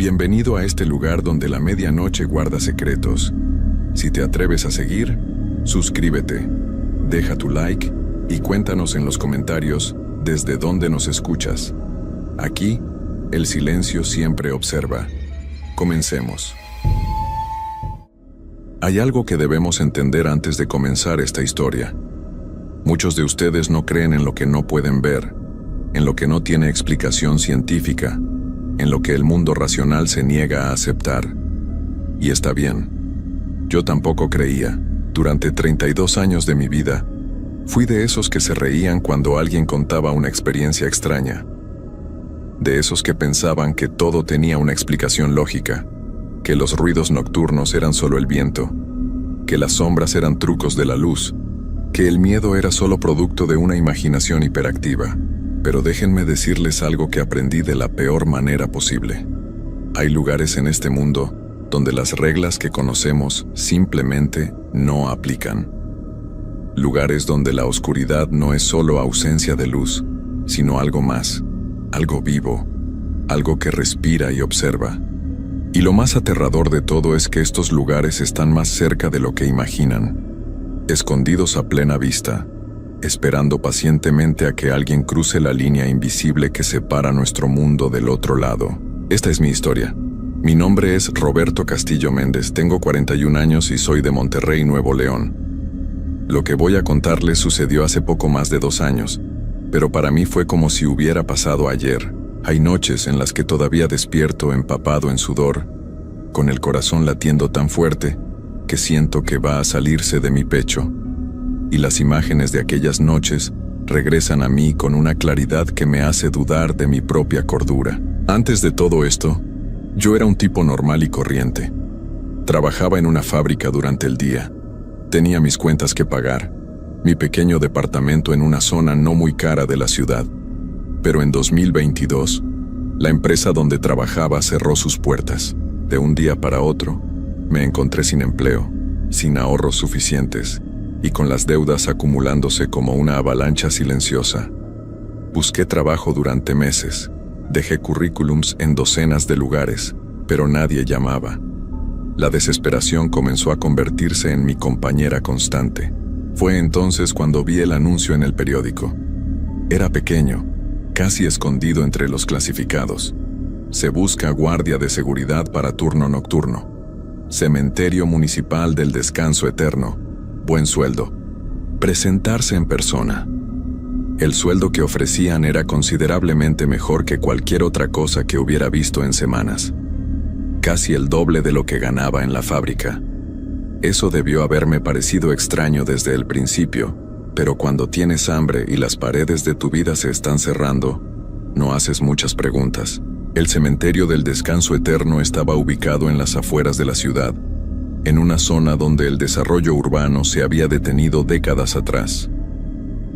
Bienvenido a este lugar donde la medianoche guarda secretos. Si te atreves a seguir, suscríbete, deja tu like y cuéntanos en los comentarios desde dónde nos escuchas. Aquí, el silencio siempre observa. Comencemos. Hay algo que debemos entender antes de comenzar esta historia. Muchos de ustedes no creen en lo que no pueden ver, en lo que no tiene explicación científica, en lo que el mundo racional se niega a aceptar. Y está bien. Yo tampoco creía. Durante 32 años de mi vida, fui de esos que se reían cuando alguien contaba una experiencia extraña. De esos que pensaban que todo tenía una explicación lógica, que los ruidos nocturnos eran solo el viento, que las sombras eran trucos de la luz, que el miedo era solo producto de una imaginación hiperactiva. Pero déjenme decirles algo que aprendí de la peor manera posible. Hay lugares en este mundo donde las reglas que conocemos simplemente no aplican. Lugares donde la oscuridad no es solo ausencia de luz, sino algo más, algo vivo, algo que respira y observa. Y lo más aterrador de todo es que estos lugares están más cerca de lo que imaginan, escondidos a plena vista, esperando pacientemente a que alguien cruce la línea invisible que separa nuestro mundo del otro lado. Esta es mi historia. Mi nombre es Roberto Castillo Méndez, tengo 41 años y soy de Monterrey, Nuevo León. Lo que voy a contarles sucedió hace poco más de 2 años, pero para mí fue como si hubiera pasado ayer. Hay noches en las que todavía despierto empapado en sudor, con el corazón latiendo tan fuerte que siento que va a salirse de mi pecho. Y las imágenes de aquellas noches regresan a mí con una claridad que me hace dudar de mi propia cordura. Antes de todo esto, yo era un tipo normal y corriente. Trabajaba en una fábrica durante el día. Tenía mis cuentas que pagar, mi pequeño departamento en una zona no muy cara de la ciudad. Pero en 2022, la empresa donde trabajaba cerró sus puertas. De un día para otro, me encontré sin empleo, sin ahorros suficientes, y con las deudas acumulándose como una avalancha silenciosa. Busqué trabajo durante meses, dejé currículums en docenas de lugares, pero nadie llamaba. La desesperación comenzó a convertirse en mi compañera constante. Fue entonces cuando vi el anuncio en el periódico. Era pequeño, casi escondido entre los clasificados. Se busca guardia de seguridad para turno nocturno. Cementerio Municipal del Descanso Eterno. Buen sueldo. Presentarse en persona. El sueldo que ofrecían era considerablemente mejor que cualquier otra cosa que hubiera visto en semanas. Casi el doble de lo que ganaba en la fábrica. Eso debió haberme parecido extraño desde el principio, pero cuando tienes hambre y las paredes de tu vida se están cerrando, no haces muchas preguntas. El cementerio del Descanso Eterno estaba ubicado en las afueras de la ciudad, en una zona donde el desarrollo urbano se había detenido décadas atrás.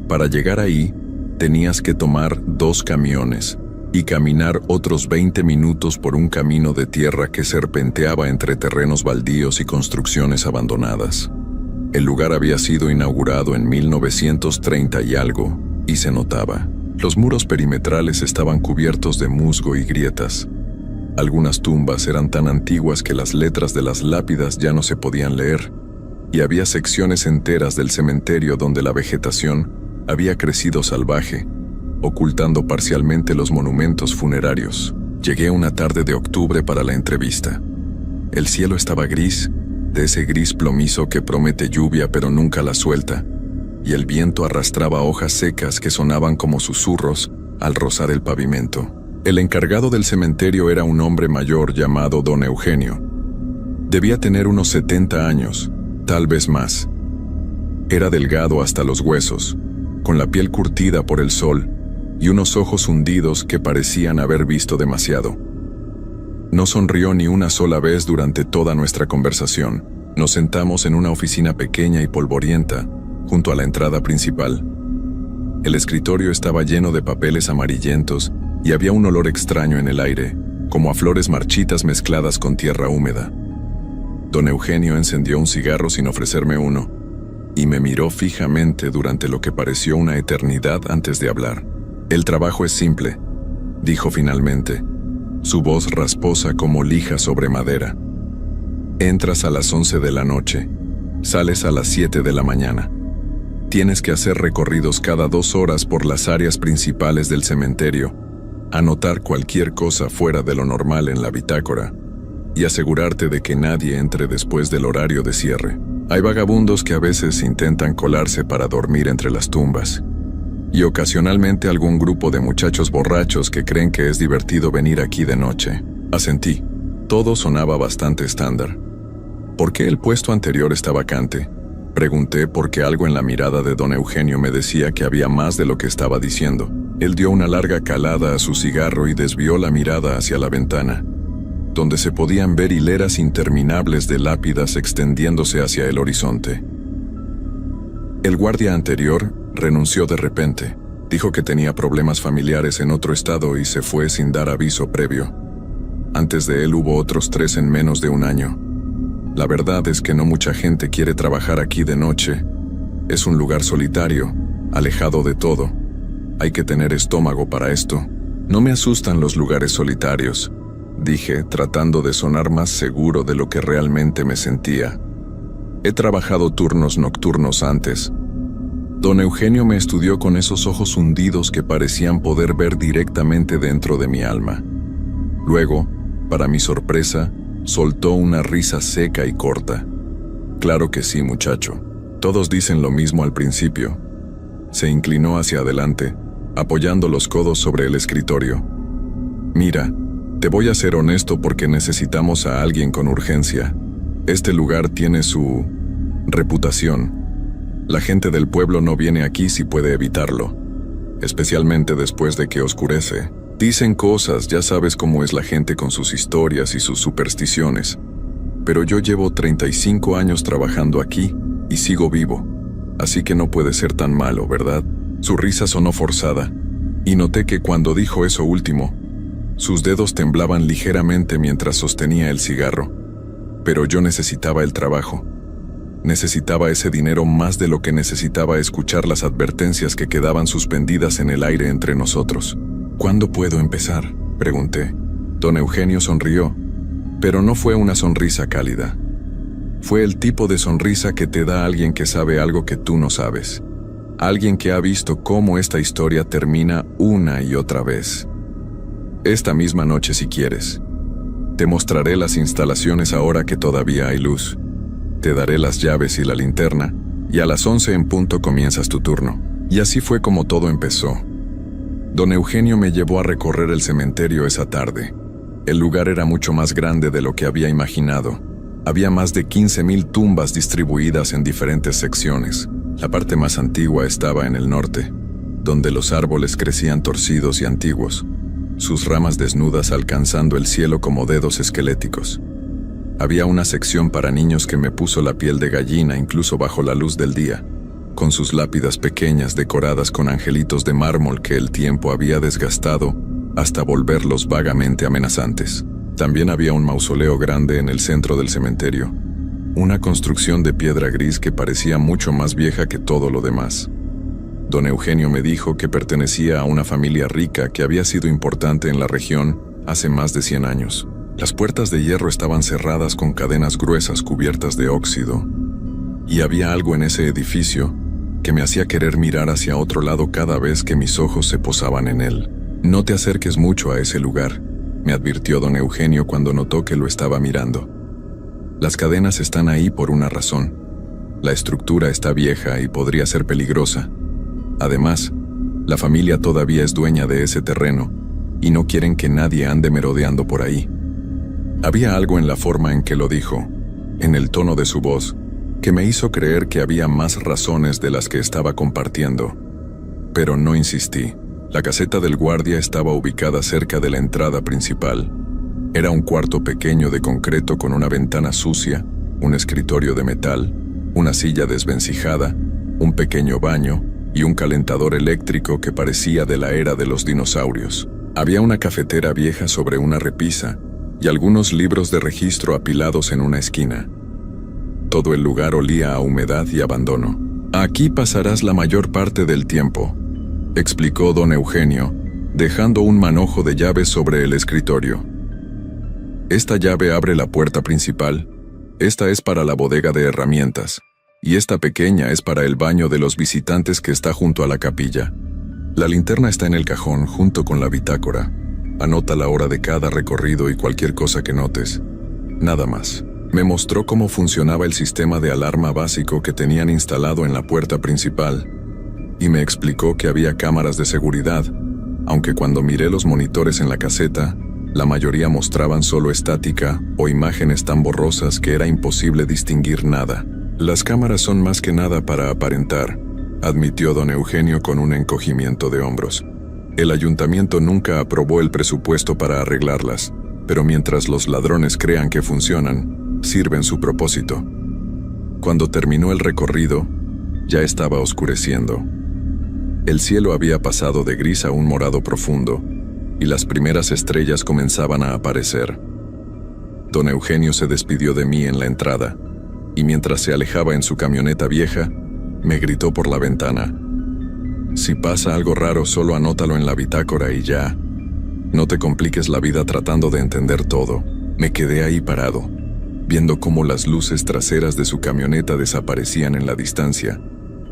Para llegar ahí, tenías que tomar 2 camiones y caminar otros 20 minutos por un camino de tierra que serpenteaba entre terrenos baldíos y construcciones abandonadas. El lugar había sido inaugurado en 1930 y algo, y se notaba. Los muros perimetrales estaban cubiertos de musgo y grietas. Algunas tumbas eran tan antiguas que las letras de las lápidas ya no se podían leer, y había secciones enteras del cementerio donde la vegetación había crecido salvaje, ocultando parcialmente los monumentos funerarios. Llegué una tarde de octubre para la entrevista. El cielo estaba gris, de ese gris plomizo que promete lluvia pero nunca la suelta, y el viento arrastraba hojas secas que sonaban como susurros al rozar el pavimento. El encargado del cementerio era un hombre mayor llamado Don Eugenio. Debía tener unos 70 años, tal vez más. Era delgado hasta los huesos, con la piel curtida por el sol y unos ojos hundidos que parecían haber visto demasiado. No sonrió ni una sola vez durante toda nuestra conversación. Nos sentamos en una oficina pequeña y polvorienta, junto a la entrada principal. El escritorio estaba lleno de papeles amarillentos y había un olor extraño en el aire, como a flores marchitas mezcladas con tierra húmeda. Don Eugenio encendió un cigarro sin ofrecerme uno, y me miró fijamente durante lo que pareció una eternidad antes de hablar. «El trabajo es simple», dijo finalmente. su voz rasposa como lija sobre madera. Entras a las 11 de la noche, sales a las 7 de la mañana. Tienes que hacer recorridos cada 2 horas por las áreas principales del cementerio, anotar cualquier cosa fuera de lo normal en la bitácora y asegurarte de que nadie entre después del horario de cierre. Hay vagabundos que a veces intentan colarse para dormir entre las tumbas, y ocasionalmente algún grupo de muchachos borrachos que creen que es divertido venir aquí de noche. Asentí. Todo sonaba bastante estándar. ¿Por qué el puesto anterior está vacante? Pregunté porque algo en la mirada de don Eugenio me decía que había más de lo que estaba diciendo. Él dio una larga calada a su cigarro y desvió la mirada hacia la ventana, donde se podían ver hileras interminables de lápidas extendiéndose hacia el horizonte. El guardia anterior renunció de repente. Dijo que tenía problemas familiares en otro estado y se fue sin dar aviso previo. Antes de él hubo otros 3 en menos de un año. La verdad es que no mucha gente quiere trabajar aquí de noche. Es un lugar solitario, alejado de todo. Hay que tener estómago para esto. No me asustan los lugares solitarios, dije, tratando de sonar más seguro de lo que realmente me sentía. He trabajado turnos nocturnos antes. Don Eugenio me estudió con esos ojos hundidos que parecían poder ver directamente dentro de mi alma. Luego, para mi sorpresa, soltó una risa seca y corta. Claro que sí, muchacho. Todos dicen lo mismo al principio. Se inclinó hacia adelante, apoyando los codos sobre el escritorio. Mira, te voy a ser honesto porque necesitamos a alguien con urgencia. Este lugar tiene su reputación. La gente del pueblo no viene aquí si puede evitarlo, especialmente después de que oscurece. Dicen cosas, ya sabes cómo es la gente con sus historias y sus supersticiones. Pero yo llevo 35 años trabajando aquí y sigo vivo, así que no puede ser tan malo, ¿verdad? Su risa sonó forzada, y noté que cuando dijo eso último, sus dedos temblaban ligeramente mientras sostenía el cigarro. Pero yo necesitaba el trabajo. Necesitaba ese dinero más de lo que necesitaba escuchar las advertencias que quedaban suspendidas en el aire entre nosotros. ¿Cuándo puedo empezar?, pregunté. Don Eugenio sonrió, pero no fue una sonrisa cálida. Fue el tipo de sonrisa que te da alguien que sabe algo que tú no sabes. Alguien que ha visto cómo esta historia termina una y otra vez. Esta misma noche si quieres. Te mostraré las instalaciones ahora que todavía hay luz. Te daré las llaves y la linterna, y a las 11 en punto comienzas tu turno. Y así fue como todo empezó. Don Eugenio me llevó a recorrer el cementerio esa tarde. El lugar era mucho más grande de lo que había imaginado. Había más de 15,000 tumbas distribuidas en diferentes secciones. La parte más antigua estaba en el norte, donde los árboles crecían torcidos y antiguos, sus ramas desnudas alcanzando el cielo como dedos esqueléticos. Había una sección para niños que me puso la piel de gallina incluso bajo la luz del día, con sus lápidas pequeñas decoradas con angelitos de mármol que el tiempo había desgastado hasta volverlos vagamente amenazantes. También había un mausoleo grande en el centro del cementerio, una construcción de piedra gris que parecía mucho más vieja que todo lo demás. Don Eugenio me dijo que pertenecía a una familia rica que había sido importante en la región hace más de 100 años. Las puertas de hierro estaban cerradas con cadenas gruesas cubiertas de óxido, y había algo en ese edificio que me hacía querer mirar hacia otro lado cada vez que mis ojos se posaban en él. No te acerques mucho a ese lugar, me advirtió don Eugenio cuando notó que lo estaba mirando. Las cadenas están ahí por una razón. La estructura está vieja y podría ser peligrosa. Además, la familia todavía es dueña de ese terreno y no quieren que nadie ande merodeando por ahí. Había algo en la forma en que lo dijo, en el tono de su voz, que me hizo creer que había más razones de las que estaba compartiendo. Pero no insistí. La caseta del guardia estaba ubicada cerca de la entrada principal. Era un cuarto pequeño de concreto con una ventana sucia, un escritorio de metal, una silla desvencijada, un pequeño baño y un calentador eléctrico que parecía de la era de los dinosaurios. Había una cafetera vieja sobre una repisa y algunos libros de registro apilados en una esquina. Todo el lugar olía a humedad y abandono. «Aquí pasarás la mayor parte del tiempo», explicó don Eugenio, dejando un manojo de llaves sobre el escritorio. Esta llave abre la puerta principal, esta es para la bodega de herramientas, y esta pequeña es para el baño de los visitantes que está junto a la capilla. La linterna está en el cajón junto con la bitácora. Anota la hora de cada recorrido y cualquier cosa que notes. Nada más. Me mostró cómo funcionaba el sistema de alarma básico que tenían instalado en la puerta principal, y me explicó que había cámaras de seguridad, aunque cuando miré los monitores en la caseta, la mayoría mostraban solo estática o imágenes tan borrosas que era imposible distinguir nada. Las cámaras son más que nada para aparentar, admitió don Eugenio con un encogimiento de hombros. El ayuntamiento nunca aprobó el presupuesto para arreglarlas, pero mientras los ladrones crean que funcionan, sirven su propósito. Cuando terminó el recorrido, ya estaba oscureciendo. El cielo había pasado de gris a un morado profundo, y las primeras estrellas comenzaban a aparecer. Don Eugenio se despidió de mí en la entrada, y mientras se alejaba en su camioneta vieja, me gritó por la ventana: «Si pasa algo raro, solo anótalo en la bitácora y ya. No te compliques la vida tratando de entender todo». Me quedé ahí parado, viendo cómo las luces traseras de su camioneta desaparecían en la distancia,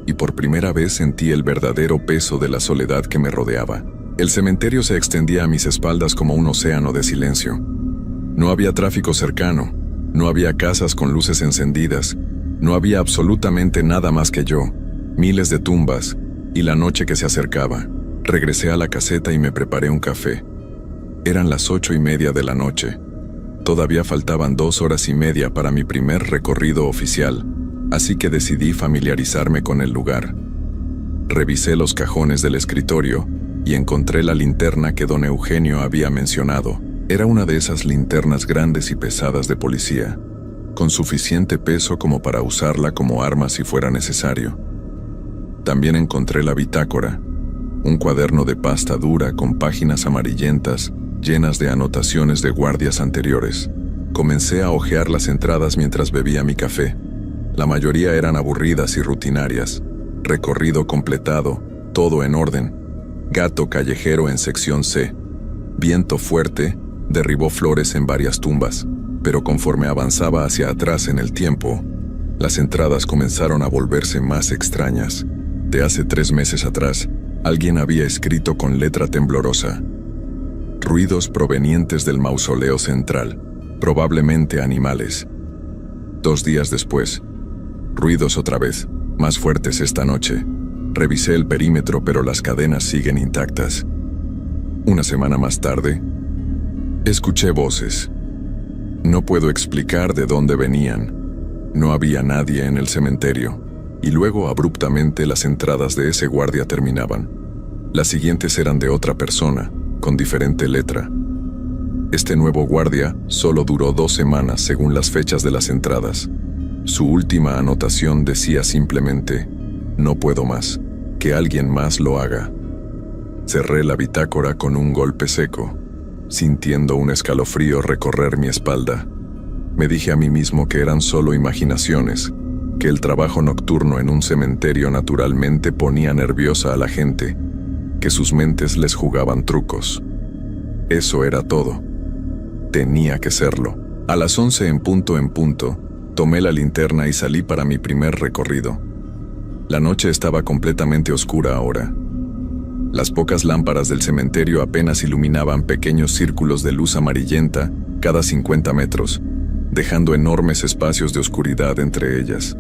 y por primera vez sentí el verdadero peso de la soledad que me rodeaba. El cementerio se extendía a mis espaldas como un océano de silencio. No había tráfico cercano, no había casas con luces encendidas, no había absolutamente nada más que yo, miles de tumbas, y la noche que se acercaba. Regresé a la caseta y me preparé un café. Eran las 8:30 de la noche. Todavía faltaban 2 horas y media para mi primer recorrido oficial, así que decidí familiarizarme con el lugar. Revisé los cajones del escritorio y encontré la linterna que don Eugenio había mencionado. Era una de esas linternas grandes y pesadas de policía, con suficiente peso como para usarla como arma si fuera necesario. También encontré la bitácora, un cuaderno de pasta dura con páginas amarillentas llenas de anotaciones de guardias anteriores. Comencé a hojear las entradas mientras bebía mi café. La mayoría eran aburridas y rutinarias. Recorrido completado, todo en orden. Gato callejero en sección C. Viento fuerte derribó flores en varias tumbas, pero conforme avanzaba hacia atrás en el tiempo, las entradas comenzaron a volverse más extrañas. De hace 3 meses atrás, alguien había escrito con letra temblorosa: ruidos provenientes del mausoleo central, probablemente animales. 2 días después, ruidos otra vez, más fuertes esta noche. Revisé el perímetro, pero las cadenas siguen intactas. 1 semana más tarde, escuché voces. No puedo explicar de dónde venían. No había nadie en el cementerio, y luego abruptamente las entradas de ese guardia terminaban. Las siguientes eran de otra persona, con diferente letra. Este nuevo guardia solo duró 2 semanas según las fechas de las entradas. Su última anotación decía simplemente: no puedo más, que alguien más lo haga. Cerré la bitácora con un golpe seco, sintiendo un escalofrío recorrer mi espalda. Me dije a mí mismo que eran solo imaginaciones, que el trabajo nocturno en un cementerio naturalmente ponía nerviosa a la gente, que sus mentes les jugaban trucos. Eso era todo. Tenía que serlo. A las 11 en punto, tomé la linterna y salí para mi primer recorrido. La noche estaba completamente oscura ahora. Las pocas lámparas del cementerio apenas iluminaban pequeños círculos de luz amarillenta cada 50 metros, dejando enormes espacios de oscuridad entre ellas.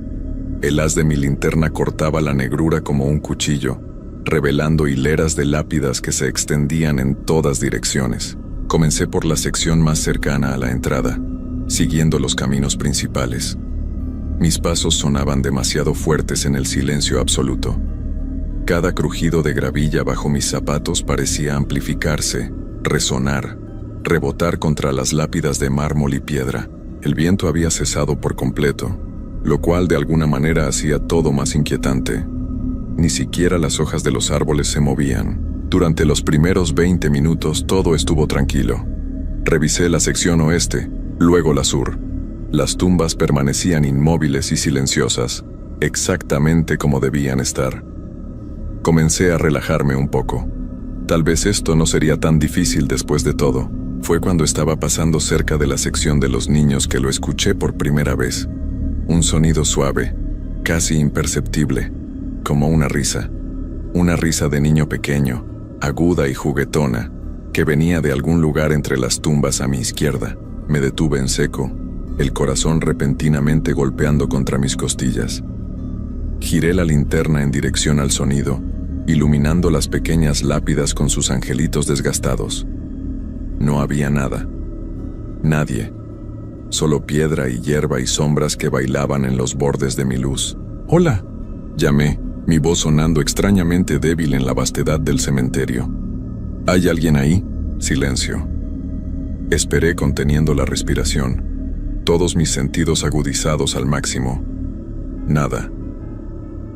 El haz de mi linterna cortaba la negrura como un cuchillo, revelando hileras de lápidas que se extendían en todas direcciones. Comencé por la sección más cercana a la entrada, siguiendo los caminos principales. Mis pasos sonaban demasiado fuertes en el silencio absoluto. Cada crujido de gravilla bajo mis zapatos parecía amplificarse, resonar, rebotar contra las lápidas de mármol y piedra. El viento había cesado por completo, lo cual de alguna manera hacía todo más inquietante. Ni siquiera las hojas de los árboles se movían. Durante los primeros 20 minutos todo estuvo tranquilo. Revisé la sección oeste, luego la sur. Las tumbas permanecían inmóviles y silenciosas, exactamente como debían estar. Comencé a relajarme un poco. Tal vez esto no sería tan difícil después de todo. Fue cuando estaba pasando cerca de la sección de los niños que lo escuché por primera vez. Un sonido suave, casi imperceptible, como una risa de niño pequeño, aguda y juguetona, que venía de algún lugar entre las tumbas a mi izquierda. Me detuve en seco, el corazón repentinamente golpeando contra mis costillas. Giré la linterna en dirección al sonido, iluminando las pequeñas lápidas con sus angelitos desgastados. No había nada. Nadie. Solo piedra y hierba y sombras que bailaban en los bordes de mi luz. «¡Hola!», llamé, mi voz sonando extrañamente débil en la vastedad del cementerio. «¿Hay alguien ahí?». Silencio. Esperé conteniendo la respiración, todos mis sentidos agudizados al máximo. Nada.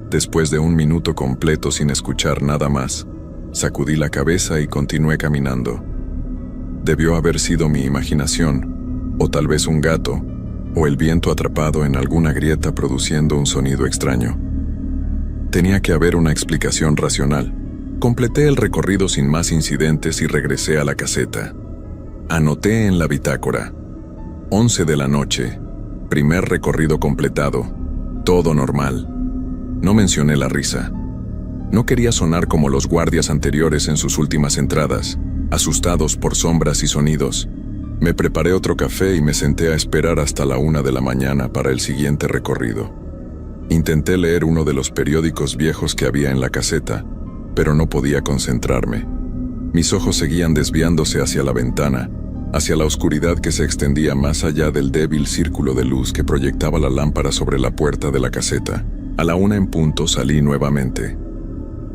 Después de un minuto completo sin escuchar nada más, sacudí la cabeza y continué caminando. Debió haber sido mi imaginación, o tal vez un gato, o el viento atrapado en alguna grieta produciendo un sonido extraño. Tenía que haber una explicación racional. Completé el recorrido sin más incidentes y regresé a la caseta. Anoté en la bitácora: 11 de la noche, primer recorrido completado, todo normal. No mencioné la risa. No quería sonar como los guardias anteriores en sus últimas entradas, asustados por sombras y sonidos. Me preparé otro café y me senté a esperar hasta la 1 de la mañana para el siguiente recorrido. Intenté leer uno de los periódicos viejos que había en la caseta, pero no podía concentrarme. Mis ojos seguían desviándose hacia la ventana, hacia la oscuridad que se extendía más allá del débil círculo de luz que proyectaba la lámpara sobre la puerta de la caseta. A la 1 en punto salí nuevamente.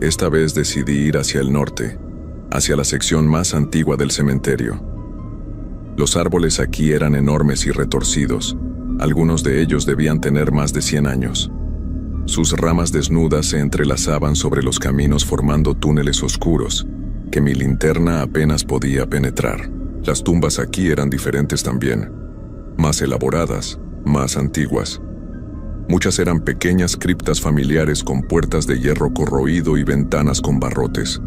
Esta vez decidí ir hacia el norte, hacia la sección más antigua del cementerio. Los árboles aquí eran enormes y retorcidos, algunos de ellos debían tener más de 100 años. Sus ramas desnudas se entrelazaban sobre los caminos formando túneles oscuros, que mi linterna apenas podía penetrar. Las tumbas aquí eran diferentes también, más elaboradas, más antiguas. Muchas eran pequeñas criptas familiares con puertas de hierro corroído y ventanas con barrotes.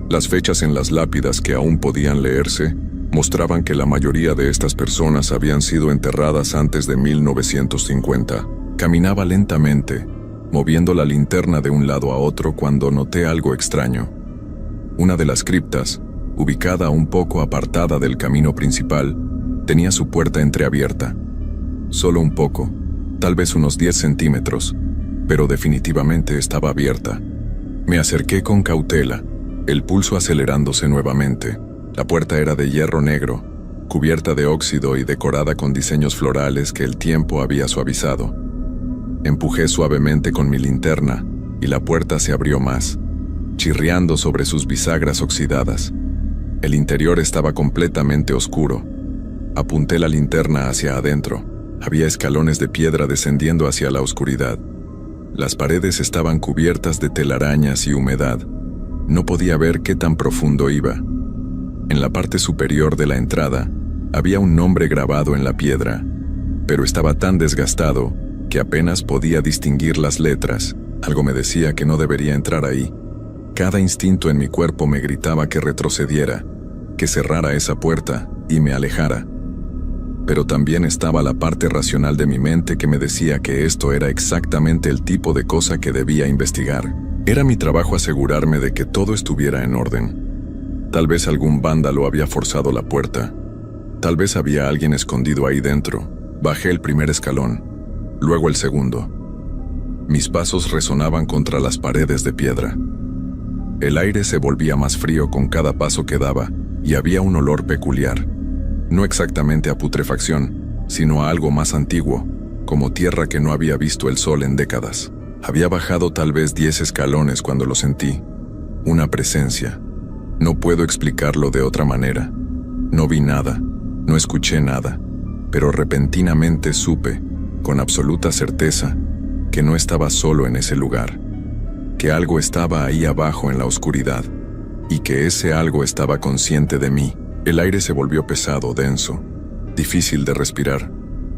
Las fechas en las lápidas que aún podían leerse mostraban que la mayoría de estas personas habían sido enterradas antes de 1950. Caminaba lentamente, moviendo la linterna de un lado a otro cuando noté algo extraño. Una de las criptas, ubicada un poco apartada del camino principal, tenía su puerta entreabierta. Solo un poco, tal vez unos 10 centímetros, pero definitivamente estaba abierta. Me acerqué con cautela, el pulso acelerándose nuevamente. La puerta era de hierro negro, cubierta de óxido y decorada con diseños florales que el tiempo había suavizado. Empujé suavemente con mi linterna y la puerta se abrió más, chirriando sobre sus bisagras oxidadas. El interior estaba completamente oscuro. Apunté la linterna hacia adentro. Había escalones de piedra descendiendo hacia la oscuridad. Las paredes estaban cubiertas de telarañas y humedad. No podía ver qué tan profundo iba. En la parte superior de la entrada había un nombre grabado en la piedra, pero estaba tan desgastado que apenas podía distinguir las letras. Algo me decía que no debería entrar ahí. Cada instinto en mi cuerpo me gritaba que retrocediera, que cerrara esa puerta y me alejara. Pero también estaba la parte racional de mi mente que me decía que esto era exactamente el tipo de cosa que debía investigar. Era mi trabajo asegurarme de que todo estuviera en orden. Tal vez algún vándalo había forzado la puerta. Tal vez había alguien escondido ahí dentro. Bajé el primer escalón, luego el segundo. Mis pasos resonaban contra las paredes de piedra. El aire se volvía más frío con cada paso que daba y había un olor peculiar. No exactamente a putrefacción, sino a algo más antiguo, como tierra que no había visto el sol en décadas. Había bajado tal vez 10 escalones cuando lo sentí. Una presencia. No puedo explicarlo de otra manera. No vi nada, no escuché nada, pero repentinamente supe, con absoluta certeza, que no estaba solo en ese lugar, que algo estaba ahí abajo en la oscuridad, y que ese algo estaba consciente de mí. El aire se volvió pesado, denso, difícil de respirar.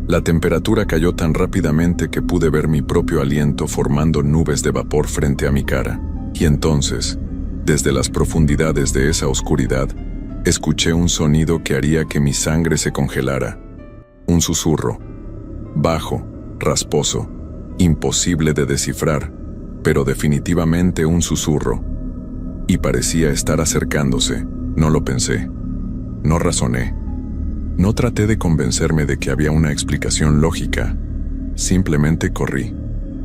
La temperatura cayó tan rápidamente que pude ver mi propio aliento formando nubes de vapor frente a mi cara. Y entonces, desde las profundidades de esa oscuridad, Escuché un sonido que haría que mi sangre se congelara. Un susurro. Bajo, rasposo, imposible de descifrar, pero definitivamente un susurro. Y parecía estar acercándose. No lo pensé. No razoné. No traté de convencerme de que había una explicación lógica. Simplemente corrí.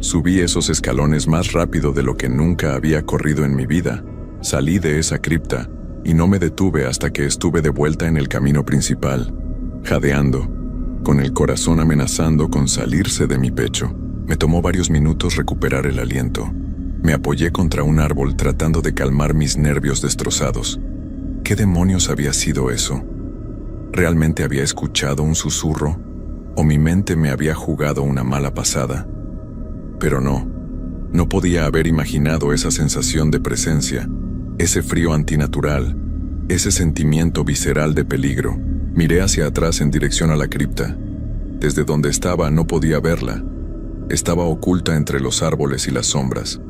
Subí esos escalones más rápido de lo que nunca había corrido en mi vida. Salí de esa cripta y no me detuve hasta que estuve de vuelta en el camino principal, jadeando, con el corazón amenazando con salirse de mi pecho. Me tomó varios minutos recuperar el aliento. Me apoyé contra un árbol tratando de calmar mis nervios destrozados. ¿Qué demonios había sido eso? ¿Realmente había escuchado un susurro? ¿O mi mente me había jugado una mala pasada? Pero no podía haber imaginado esa sensación de presencia, ese frío antinatural, ese sentimiento visceral de peligro. Miré hacia atrás en dirección a la cripta. Desde donde estaba no podía verla. Estaba oculta entre los árboles y las sombras.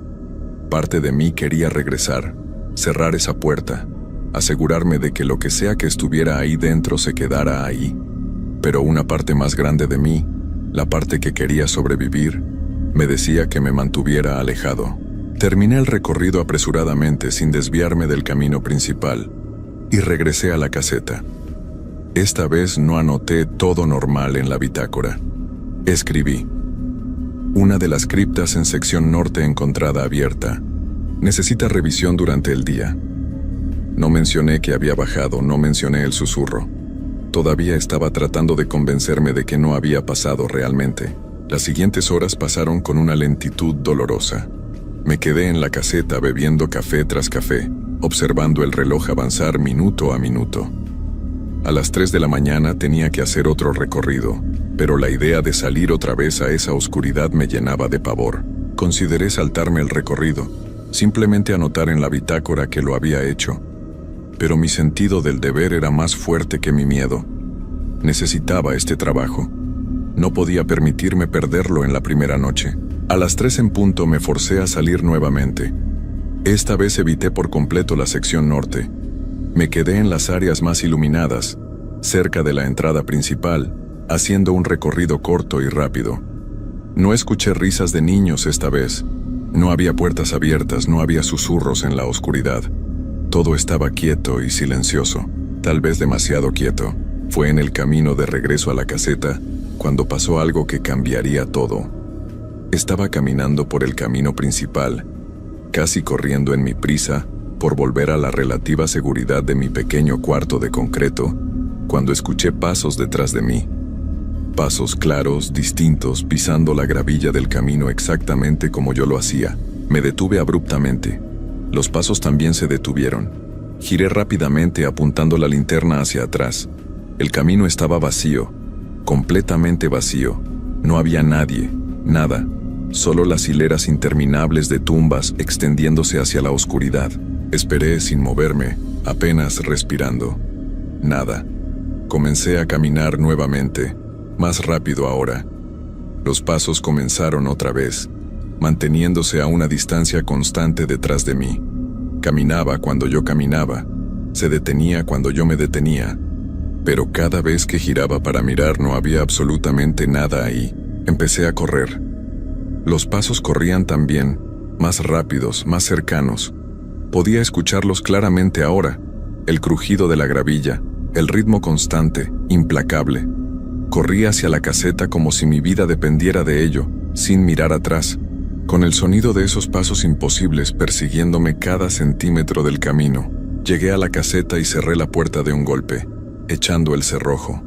Parte de mí quería regresar, cerrar esa puerta, asegurarme de que lo que sea que estuviera ahí dentro se quedara ahí. Pero una parte más grande de mí, la parte que quería sobrevivir, me decía que me mantuviera alejado. Terminé el recorrido apresuradamente sin desviarme del camino principal y regresé a la caseta. Esta vez no anoté todo normal en la bitácora. Escribí: una de las criptas en sección norte encontrada abierta. Necesita revisión durante el día. No mencioné que había bajado, no mencioné el susurro. Todavía estaba tratando de convencerme de que no había pasado realmente. Las siguientes horas pasaron con una lentitud dolorosa. Me quedé en la caseta bebiendo café tras café, observando el reloj avanzar minuto a minuto. A las 3 de la mañana tenía que hacer otro recorrido, pero la idea de salir otra vez a esa oscuridad me llenaba de pavor. Consideré saltarme el recorrido, simplemente anotar en la bitácora que lo había hecho. Pero mi sentido del deber era más fuerte que mi miedo. Necesitaba este trabajo. No podía permitirme perderlo en la primera noche. A las 3 en punto me forcé a salir nuevamente. Esta vez evité por completo la sección norte. Me quedé en las áreas más iluminadas, cerca de la entrada principal, haciendo un recorrido corto y rápido. No escuché risas de niños esta vez. No había puertas abiertas, no había susurros en la oscuridad. Todo estaba quieto y silencioso, tal vez demasiado quieto. Fue en el camino de regreso a la caseta cuando pasó algo que cambiaría todo. Estaba caminando por el camino principal, casi corriendo en mi prisa por volver a la relativa seguridad de mi pequeño cuarto de concreto, cuando escuché pasos detrás de mí. Pasos claros, distintos, pisando la gravilla del camino exactamente como yo lo hacía. Me detuve abruptamente. Los pasos también se detuvieron. Giré rápidamente apuntando la linterna hacia atrás. El camino estaba vacío, completamente vacío. No había nadie, nada. Solo las hileras interminables de tumbas extendiéndose hacia la oscuridad. Esperé sin moverme, apenas respirando. Nada. Comencé a caminar nuevamente, más rápido ahora. Los pasos comenzaron otra vez, manteniéndose a una distancia constante detrás de mí. Caminaba cuando yo caminaba, se detenía cuando yo me detenía, pero cada vez que giraba para mirar no había absolutamente nada ahí. Empecé a correr. Los pasos corrían también, más rápidos, más cercanos. Podía escucharlos claramente ahora, el crujido de la gravilla, el ritmo constante, implacable. Corrí hacia la caseta como si mi vida dependiera de ello, sin mirar atrás, con el sonido de esos pasos imposibles persiguiéndome cada centímetro del camino. Llegué a la caseta y cerré la puerta de un golpe, echando el cerrojo.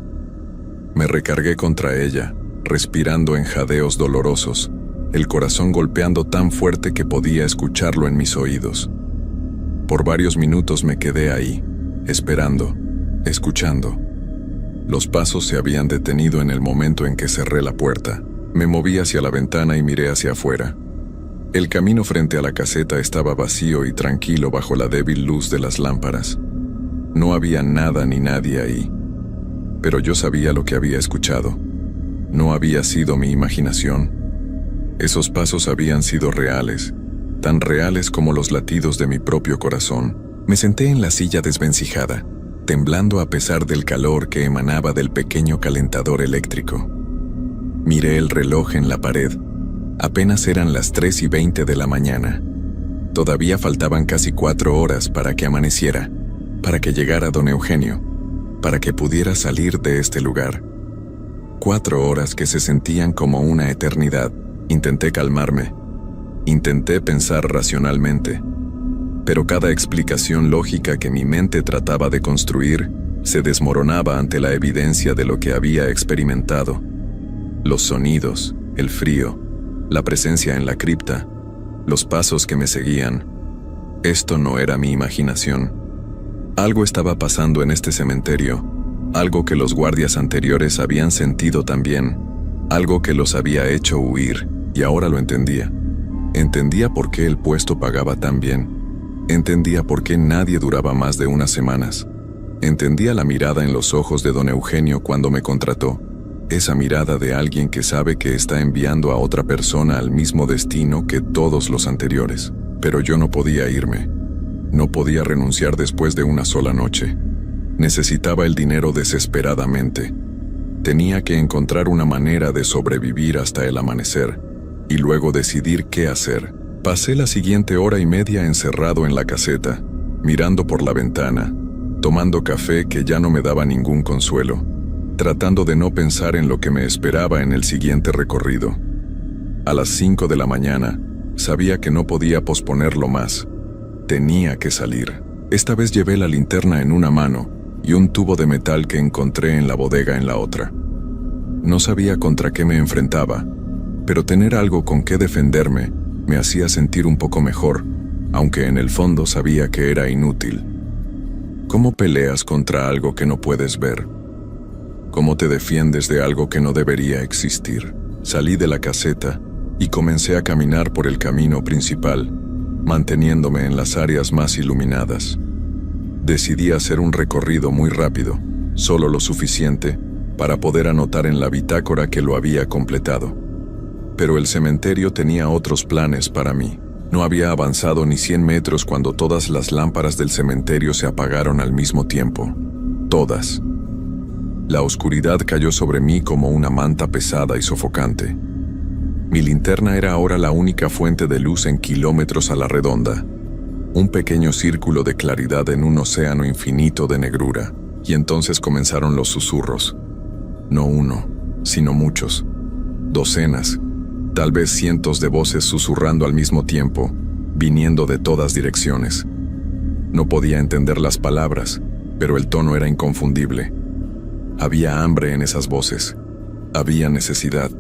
Me recargué contra ella, respirando en jadeos dolorosos, el corazón golpeando tan fuerte que podía escucharlo en mis oídos. Por varios minutos me quedé ahí, esperando, escuchando. Los pasos se habían detenido en el momento en que cerré la puerta. Me moví hacia la ventana y miré hacia afuera. El camino frente a la caseta estaba vacío y tranquilo bajo la débil luz de las lámparas. No había nada ni nadie ahí. Pero yo sabía lo que había escuchado. No había sido mi imaginación. Esos pasos habían sido reales, tan reales como los latidos de mi propio corazón. Me senté en la silla desvencijada. temblando a pesar del calor que emanaba del pequeño calentador eléctrico. Miré el reloj en la pared. Apenas eran las 3:20 de la mañana. Todavía faltaban casi 4 horas para que amaneciera, para que llegara don Eugenio, para que pudiera salir de este lugar. 4 horas que se sentían como una eternidad. Intenté calmarme. Intenté pensar racionalmente. Pero cada explicación lógica que mi mente trataba de construir se desmoronaba ante la evidencia de lo que había experimentado. Los sonidos, el frío, la presencia en la cripta, los pasos que me seguían. Esto no era mi imaginación. Algo estaba pasando en este cementerio, algo que los guardias anteriores habían sentido también, algo que los había hecho huir, y ahora lo entendía. Entendía por qué el puesto pagaba tan bien. Entendía por qué nadie duraba más de unas semanas. Entendía la mirada en los ojos de don Eugenio cuando me contrató. Esa mirada de alguien que sabe que está enviando a otra persona al mismo destino que todos los anteriores. Pero yo no podía irme. No podía renunciar después de una sola noche. Necesitaba el dinero desesperadamente. Tenía que encontrar una manera de sobrevivir hasta el amanecer, y luego decidir qué hacer. Pasé la siguiente 1:30 encerrado en la caseta, mirando por la ventana, tomando café que ya no me daba ningún consuelo, tratando de no pensar en lo que me esperaba en el siguiente recorrido. A las 5 de la mañana, sabía que no podía posponerlo más. Tenía que salir. Esta vez llevé la linterna en una mano y un tubo de metal que encontré en la bodega en la otra. No sabía contra qué me enfrentaba, pero tener algo con qué defenderme me hacía sentir un poco mejor, aunque en el fondo sabía que era inútil. ¿Cómo peleas contra algo que no puedes ver? ¿Cómo te defiendes de algo que no debería existir? Salí de la caseta y comencé a caminar por el camino principal, manteniéndome en las áreas más iluminadas. Decidí hacer un recorrido muy rápido, solo lo suficiente para poder anotar en la bitácora que lo había completado. Pero el cementerio tenía otros planes para mí. No había avanzado ni 100 metros cuando todas las lámparas del cementerio se apagaron al mismo tiempo. Todas. La oscuridad cayó sobre mí como una manta pesada y sofocante. Mi linterna era ahora la única fuente de luz en kilómetros a la redonda. Un pequeño círculo de claridad en un océano infinito de negrura. Y entonces comenzaron los susurros. No uno, sino muchos. Docenas, tal vez cientos de voces susurrando al mismo tiempo, viniendo de todas direcciones. No podía entender las palabras, pero el tono era inconfundible. Había hambre en esas voces. Había necesidad.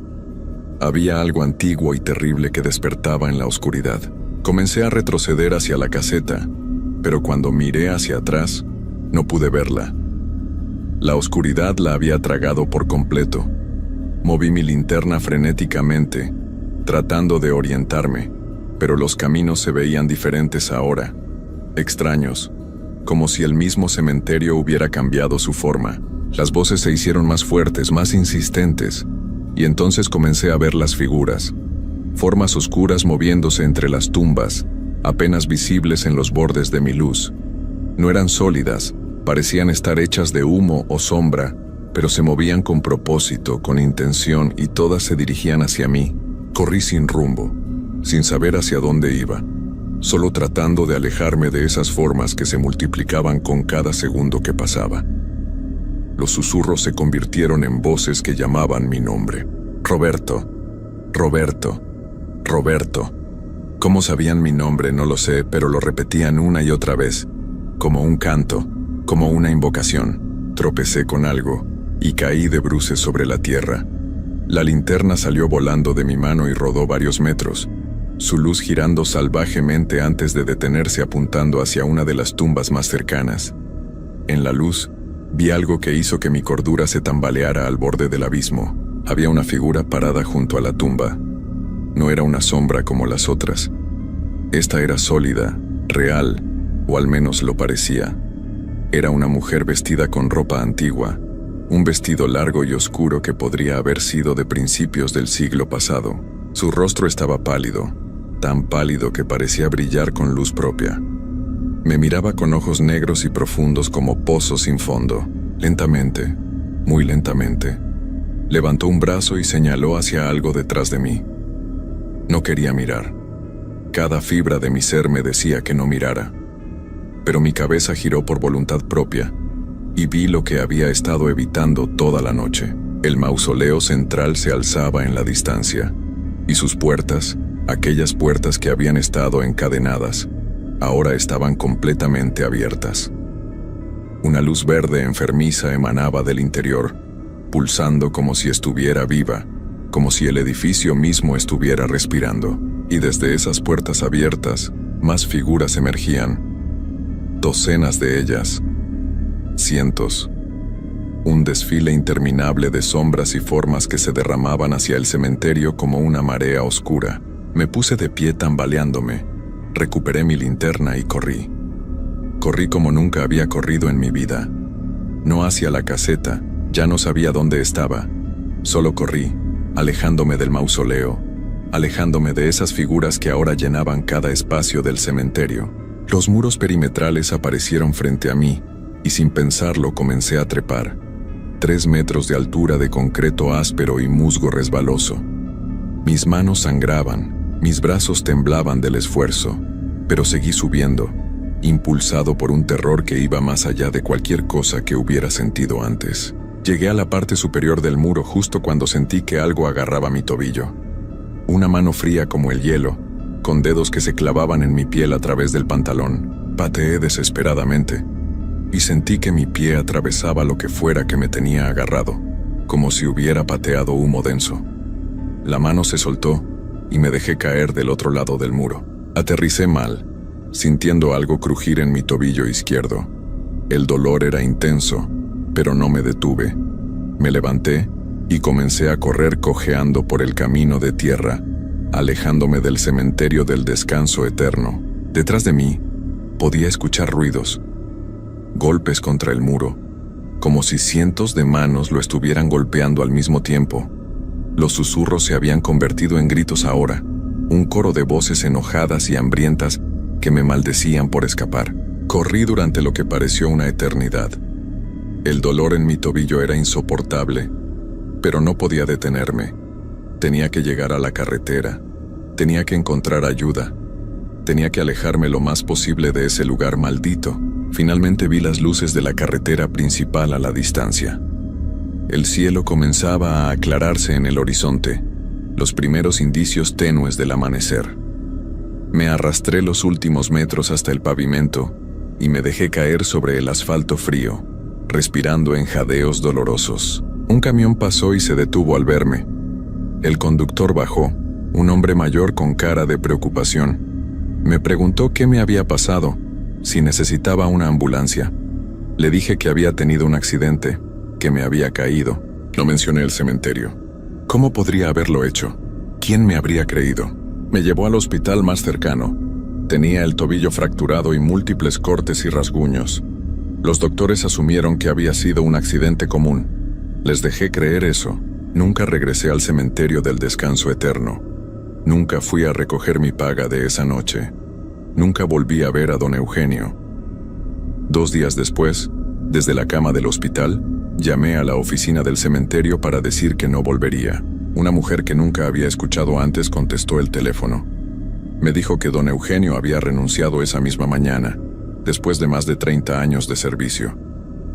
Había algo antiguo y terrible que despertaba en la oscuridad. Comencé a retroceder hacia la caseta, pero cuando miré hacia atrás, no pude verla. La oscuridad la había tragado por completo. Moví mi linterna frenéticamente, tratando de orientarme, pero los caminos se veían diferentes ahora, extraños, como si el mismo cementerio hubiera cambiado su forma. Las voces se hicieron más fuertes, más insistentes, y entonces comencé a ver las figuras, formas oscuras moviéndose entre las tumbas, apenas visibles en los bordes de mi luz. No eran sólidas, parecían estar hechas de humo o sombra, pero se movían con propósito, con intención, y todas se dirigían hacia mí. Corrí sin rumbo, sin saber hacia dónde iba, solo tratando de alejarme de esas formas que se multiplicaban con cada segundo que pasaba. Los susurros se convirtieron en voces que llamaban mi nombre. Roberto, Roberto, Roberto. ¿Cómo sabían mi nombre? No lo sé, pero lo repetían una y otra vez, como un canto, como una invocación. Tropecé con algo y caí de bruces sobre la tierra. La linterna salió volando de mi mano y rodó varios metros, su luz girando salvajemente antes de detenerse apuntando hacia una de las tumbas más cercanas. En la luz, vi algo que hizo que mi cordura se tambaleara al borde del abismo. Había una figura parada junto a la tumba. No era una sombra como las otras. Esta era sólida, real, o al menos lo parecía. Era una mujer vestida con ropa antigua, un vestido largo y oscuro que podría haber sido de principios del siglo pasado. Su rostro estaba pálido, tan pálido que parecía brillar con luz propia. Me miraba con ojos negros y profundos como pozos sin fondo. Lentamente, muy lentamente, levantó un brazo y señaló hacia algo detrás de mí. No quería mirar. Cada fibra de mi ser me decía que no mirara. Pero mi cabeza giró por voluntad propia y vi lo que había estado evitando toda la noche. El mausoleo central se alzaba en la distancia, y sus puertas, aquellas puertas que habían estado encadenadas, ahora estaban completamente abiertas. Una luz verde enfermiza emanaba del interior, pulsando como si estuviera viva, como si el edificio mismo estuviera respirando. Y desde esas puertas abiertas, más figuras emergían. Docenas de ellas. Cientos. Un desfile interminable de sombras y formas que se derramaban hacia el cementerio como una marea oscura. Me puse de pie tambaleándome. Recuperé mi linterna y corrí. Corrí como nunca había corrido en mi vida. No hacia la caseta, ya no sabía dónde estaba. Solo corrí, alejándome del mausoleo, alejándome de esas figuras que ahora llenaban cada espacio del cementerio. Los muros perimetrales aparecieron frente a mí, y sin pensarlo comencé a trepar. 3 metros de altura de concreto áspero y musgo resbaloso. Mis manos sangraban, mis brazos temblaban del esfuerzo, pero seguí subiendo, impulsado por un terror que iba más allá de cualquier cosa que hubiera sentido antes. Llegué a la parte superior del muro justo cuando sentí que algo agarraba mi tobillo. Una mano fría como el hielo, con dedos que se clavaban en mi piel a través del pantalón. Pateé desesperadamente, y sentí que mi pie atravesaba lo que fuera que me tenía agarrado, como si hubiera pateado humo denso. La mano se soltó, y me dejé caer del otro lado del muro. Aterricé mal, sintiendo algo crujir en mi tobillo izquierdo. El dolor era intenso, pero no me detuve. Me levanté y comencé a correr cojeando por el camino de tierra, alejándome del cementerio del descanso eterno. Detrás de mí, podía escuchar ruidos, golpes contra el muro, como si cientos de manos lo estuvieran golpeando al mismo tiempo. Los susurros se habían convertido en gritos ahora, un coro de voces enojadas y hambrientas que me maldecían por escapar. Corrí durante lo que pareció una eternidad. El dolor en mi tobillo era insoportable, pero no podía detenerme. Tenía que llegar a la carretera, tenía que encontrar ayuda, tenía que alejarme lo más posible de ese lugar maldito. Finalmente vi las luces de la carretera principal a la distancia. El cielo comenzaba a aclararse en el horizonte, los primeros indicios tenues del amanecer. Me arrastré los últimos metros hasta el pavimento y me dejé caer sobre el asfalto frío, respirando en jadeos dolorosos. Un camión pasó y se detuvo al verme. El conductor bajó, un hombre mayor con cara de preocupación. Me preguntó qué me había pasado, si necesitaba una ambulancia. Le dije que había tenido un accidente, que me había caído. No mencioné el cementerio. ¿Cómo podría haberlo hecho? ¿Quién me habría creído? Me llevó al hospital más cercano. Tenía el tobillo fracturado y múltiples cortes y rasguños. Los doctores asumieron que había sido un accidente común. Les dejé creer eso. Nunca regresé al cementerio del descanso eterno. Nunca fui a recoger mi paga de esa noche. Nunca volví a ver a don Eugenio. 2 días después, desde la cama del hospital, llamé a la oficina del cementerio para decir que no volvería. Una mujer que nunca había escuchado antes contestó el teléfono. Me dijo que don Eugenio había renunciado esa misma mañana, después de más de 30 años de servicio.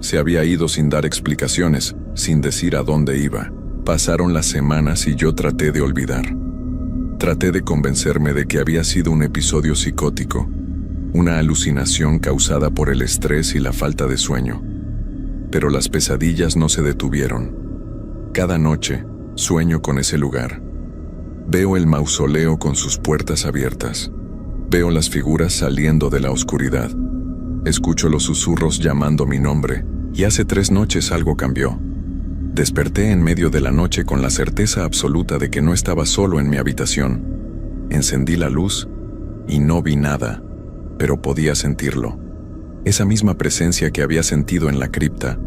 Se había ido sin dar explicaciones, sin decir a dónde iba. Pasaron las semanas y yo traté de olvidar. Traté de convencerme de que había sido un episodio psicótico, una alucinación causada por el estrés y la falta de sueño. Pero las pesadillas no se detuvieron. Cada noche, sueño con ese lugar. Veo el mausoleo con sus puertas abiertas. Veo las figuras saliendo de la oscuridad. Escucho los susurros llamando mi nombre, y hace 3 noches algo cambió. Desperté en medio de la noche con la certeza absoluta de que no estaba solo en mi habitación. Encendí la luz y no vi nada, pero podía sentirlo. Esa misma presencia que había sentido en la cripta,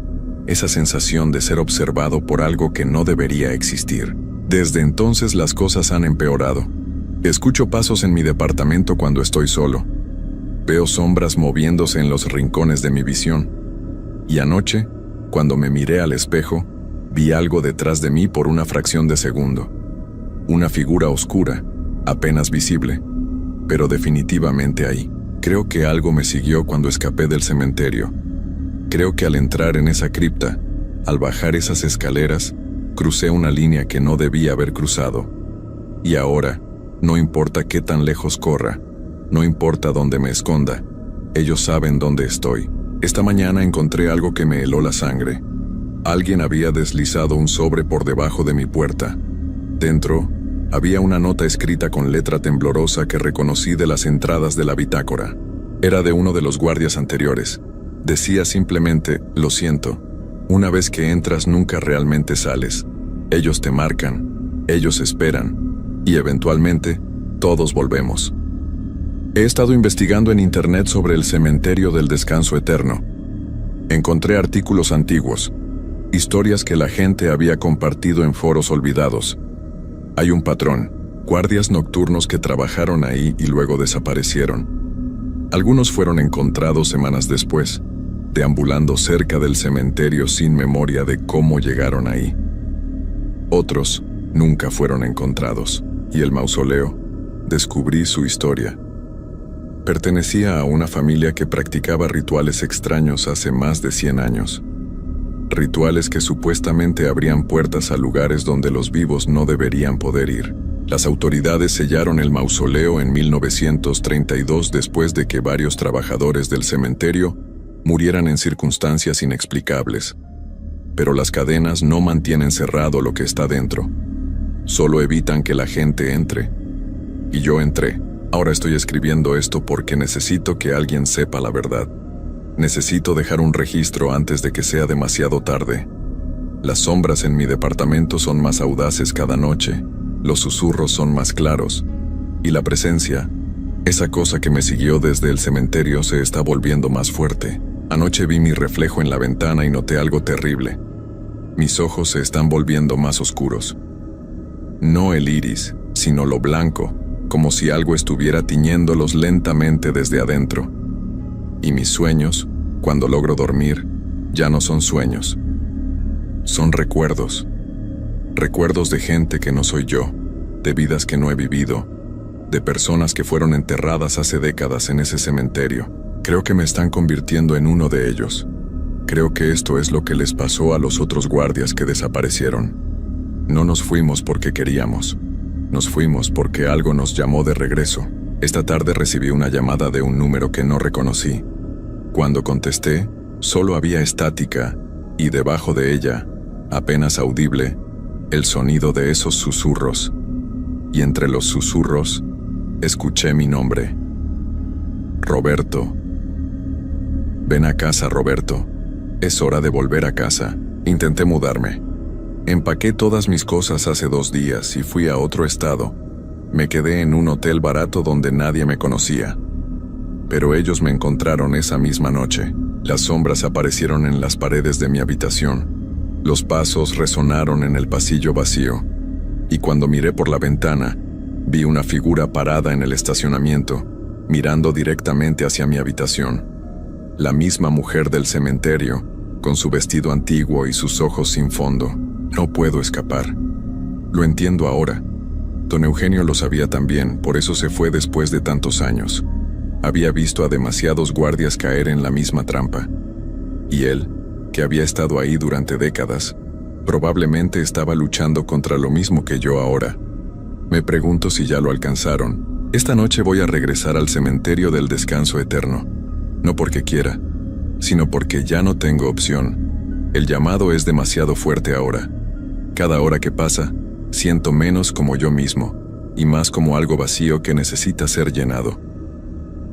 esa sensación de ser observado por algo que no debería existir. Desde entonces las cosas han empeorado. Escucho pasos en mi departamento cuando estoy solo. Veo sombras moviéndose en los rincones de mi visión. Y anoche, cuando me miré al espejo, vi algo detrás de mí por una fracción de segundo. Una figura oscura, apenas visible, pero definitivamente ahí. Creo que algo me siguió cuando escapé del cementerio. Creo que al entrar en esa cripta, al bajar esas escaleras, crucé una línea que no debía haber cruzado. Y ahora, no importa qué tan lejos corra, no importa dónde me esconda, ellos saben dónde estoy. Esta mañana encontré algo que me heló la sangre. Alguien había deslizado un sobre por debajo de mi puerta. Dentro, había una nota escrita con letra temblorosa que reconocí de las entradas de la bitácora. Era de uno de los guardias anteriores. Decía simplemente, lo siento. Una vez que entras nunca realmente sales. Ellos te marcan, ellos esperan, y eventualmente, todos volvemos. He estado investigando en internet sobre el cementerio del descanso eterno. Encontré artículos antiguos, historias que la gente había compartido en foros olvidados. Hay un patrón, guardias nocturnos que trabajaron ahí y luego desaparecieron. Algunos fueron encontrados semanas después, deambulando cerca del cementerio sin memoria de cómo llegaron ahí. Otros nunca fueron encontrados, y el mausoleo, descubrí su historia. Pertenecía a una familia que practicaba rituales extraños hace más de 100 años. Rituales que supuestamente abrían puertas a lugares donde los vivos no deberían poder ir. Las autoridades sellaron el mausoleo en 1932 después de que varios trabajadores del cementerio murieran en circunstancias inexplicables. Pero las cadenas no mantienen cerrado lo que está dentro. Solo evitan que la gente entre. Y yo entré. Ahora estoy escribiendo esto porque necesito que alguien sepa la verdad. Necesito dejar un registro antes de que sea demasiado tarde. Las sombras en mi departamento son más audaces cada noche, los susurros son más claros, y la presencia, esa cosa que me siguió desde el cementerio, se está volviendo más fuerte. Anoche vi mi reflejo en la ventana y noté algo terrible. Mis ojos se están volviendo más oscuros. No el iris, sino lo blanco, como si algo estuviera tiñéndolos lentamente desde adentro. Y mis sueños, cuando logro dormir, ya no son sueños. Son recuerdos. Recuerdos de gente que no soy yo, de vidas que no he vivido, de personas que fueron enterradas hace décadas en ese cementerio. Creo que me están convirtiendo en uno de ellos. Creo que esto es lo que les pasó a los otros guardias que desaparecieron. No nos fuimos porque queríamos. Nos fuimos porque algo nos llamó de regreso. Esta tarde recibí una llamada de un número que no reconocí. Cuando contesté, solo había estática, y debajo de ella, apenas audible, el sonido de esos susurros. Y entre los susurros, escuché mi nombre. Roberto. Ven a casa, Roberto. Es hora de volver a casa. Intenté mudarme. Empaqué todas mis cosas hace 2 días y fui a otro estado. Me quedé en un hotel barato donde nadie me conocía. Pero ellos me encontraron esa misma noche. Las sombras aparecieron en las paredes de mi habitación. Los pasos resonaron en el pasillo vacío. Y cuando miré por la ventana, vi una figura parada en el estacionamiento, mirando directamente hacia mi habitación. La misma mujer del cementerio, con su vestido antiguo y sus ojos sin fondo. No puedo escapar. Lo entiendo ahora. Don Eugenio lo sabía también, por eso se fue después de tantos años. Había visto a demasiados guardias caer en la misma trampa. Y él, que había estado ahí durante décadas, probablemente estaba luchando contra lo mismo que yo ahora. Me pregunto si ya lo alcanzaron. Esta noche voy a regresar al cementerio del descanso eterno. No porque quiera, sino porque ya no tengo opción. El llamado es demasiado fuerte ahora. Cada hora que pasa, siento menos como yo mismo, y más como algo vacío que necesita ser llenado.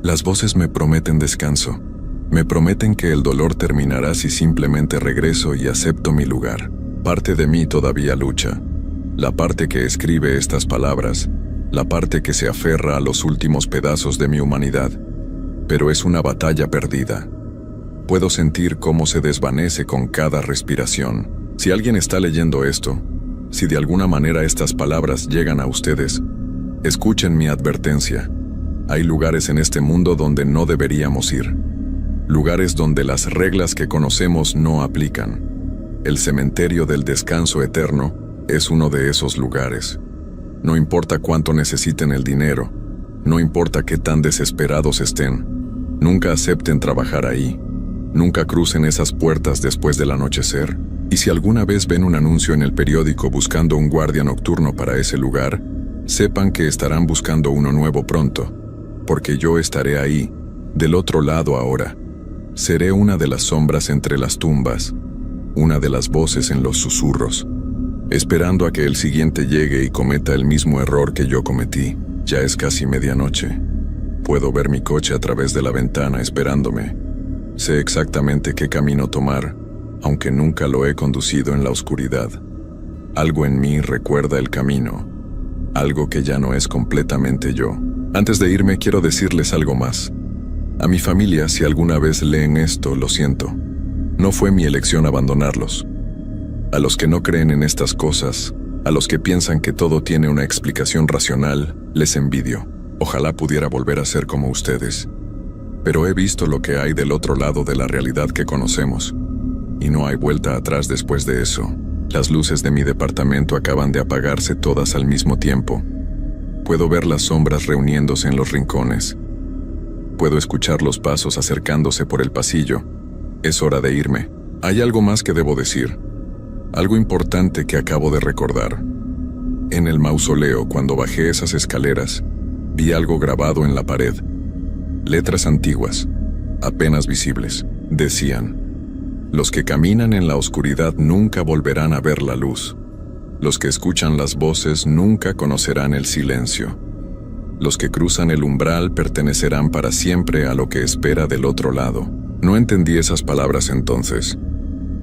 Las voces me prometen descanso. Me prometen que el dolor terminará si simplemente regreso y acepto mi lugar. Parte de mí todavía lucha. La parte que escribe estas palabras, la parte que se aferra a los últimos pedazos de mi humanidad. Pero es una batalla perdida. Puedo sentir cómo se desvanece con cada respiración. Si alguien está leyendo esto, si de alguna manera estas palabras llegan a ustedes, escuchen mi advertencia. Hay lugares en este mundo donde no deberíamos ir. Lugares donde las reglas que conocemos no aplican. El cementerio del descanso eterno es uno de esos lugares. No importa cuánto necesiten el dinero, no importa qué tan desesperados estén, nunca acepten trabajar ahí. Nunca crucen esas puertas después del anochecer. Y si alguna vez ven un anuncio en el periódico buscando un guardia nocturno para ese lugar, sepan que estarán buscando uno nuevo pronto, porque yo estaré ahí, del otro lado ahora. Seré una de las sombras entre las tumbas, una de las voces en los susurros, esperando a que el siguiente llegue y cometa el mismo error que yo cometí. Ya es casi medianoche. Puedo ver mi coche a través de la ventana esperándome. Sé exactamente qué camino tomar, aunque nunca lo he conducido en la oscuridad. Algo en mí recuerda el camino, algo que ya no es completamente yo. Antes de irme quiero decirles algo más. A mi familia, si alguna vez leen esto, lo siento. No fue mi elección abandonarlos. A los que no creen en estas cosas, a los que piensan que todo tiene una explicación racional, les envidio. Ojalá pudiera volver a ser como ustedes. Pero he visto lo que hay del otro lado de la realidad que conocemos. Y no hay vuelta atrás después de eso. Las luces de mi departamento acaban de apagarse todas al mismo tiempo. Puedo ver las sombras reuniéndose en los rincones. Puedo escuchar los pasos acercándose por el pasillo. Es hora de irme. Hay algo más que debo decir. Algo importante que acabo de recordar. En el mausoleo, cuando bajé esas escaleras, vi algo grabado en la pared. Letras antiguas, apenas visibles, decían: los que caminan en la oscuridad nunca volverán a ver la luz. Los que escuchan las voces nunca conocerán el silencio. Los que cruzan el umbral pertenecerán para siempre a lo que espera del otro lado. No entendí esas palabras entonces.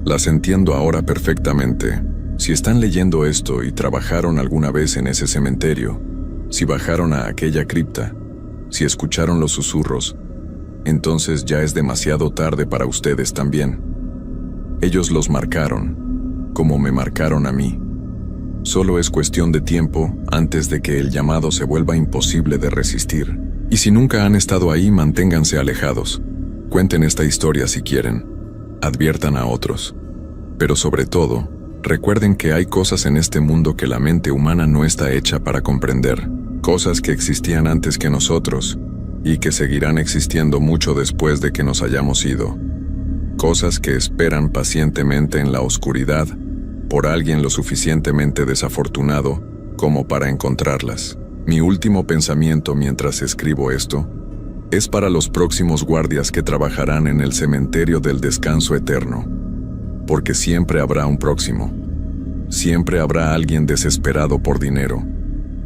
Las entiendo ahora perfectamente. Si están leyendo esto y trabajaron alguna vez en ese cementerio, si bajaron a aquella cripta, si escucharon los susurros, entonces ya es demasiado tarde para ustedes también. Ellos los marcaron, como me marcaron a mí. Solo es cuestión de tiempo antes de que el llamado se vuelva imposible de resistir. Y si nunca han estado ahí, manténganse alejados. Cuenten esta historia si quieren. Adviertan a otros. Pero sobre todo, recuerden que hay cosas en este mundo que la mente humana no está hecha para comprender. Cosas que existían antes que nosotros y que seguirán existiendo mucho después de que nos hayamos ido. Cosas que esperan pacientemente en la oscuridad por alguien lo suficientemente desafortunado como para encontrarlas. Mi último pensamiento mientras escribo esto es para los próximos guardias que trabajarán en el cementerio del descanso eterno, porque siempre habrá un próximo. Siempre habrá alguien desesperado por dinero,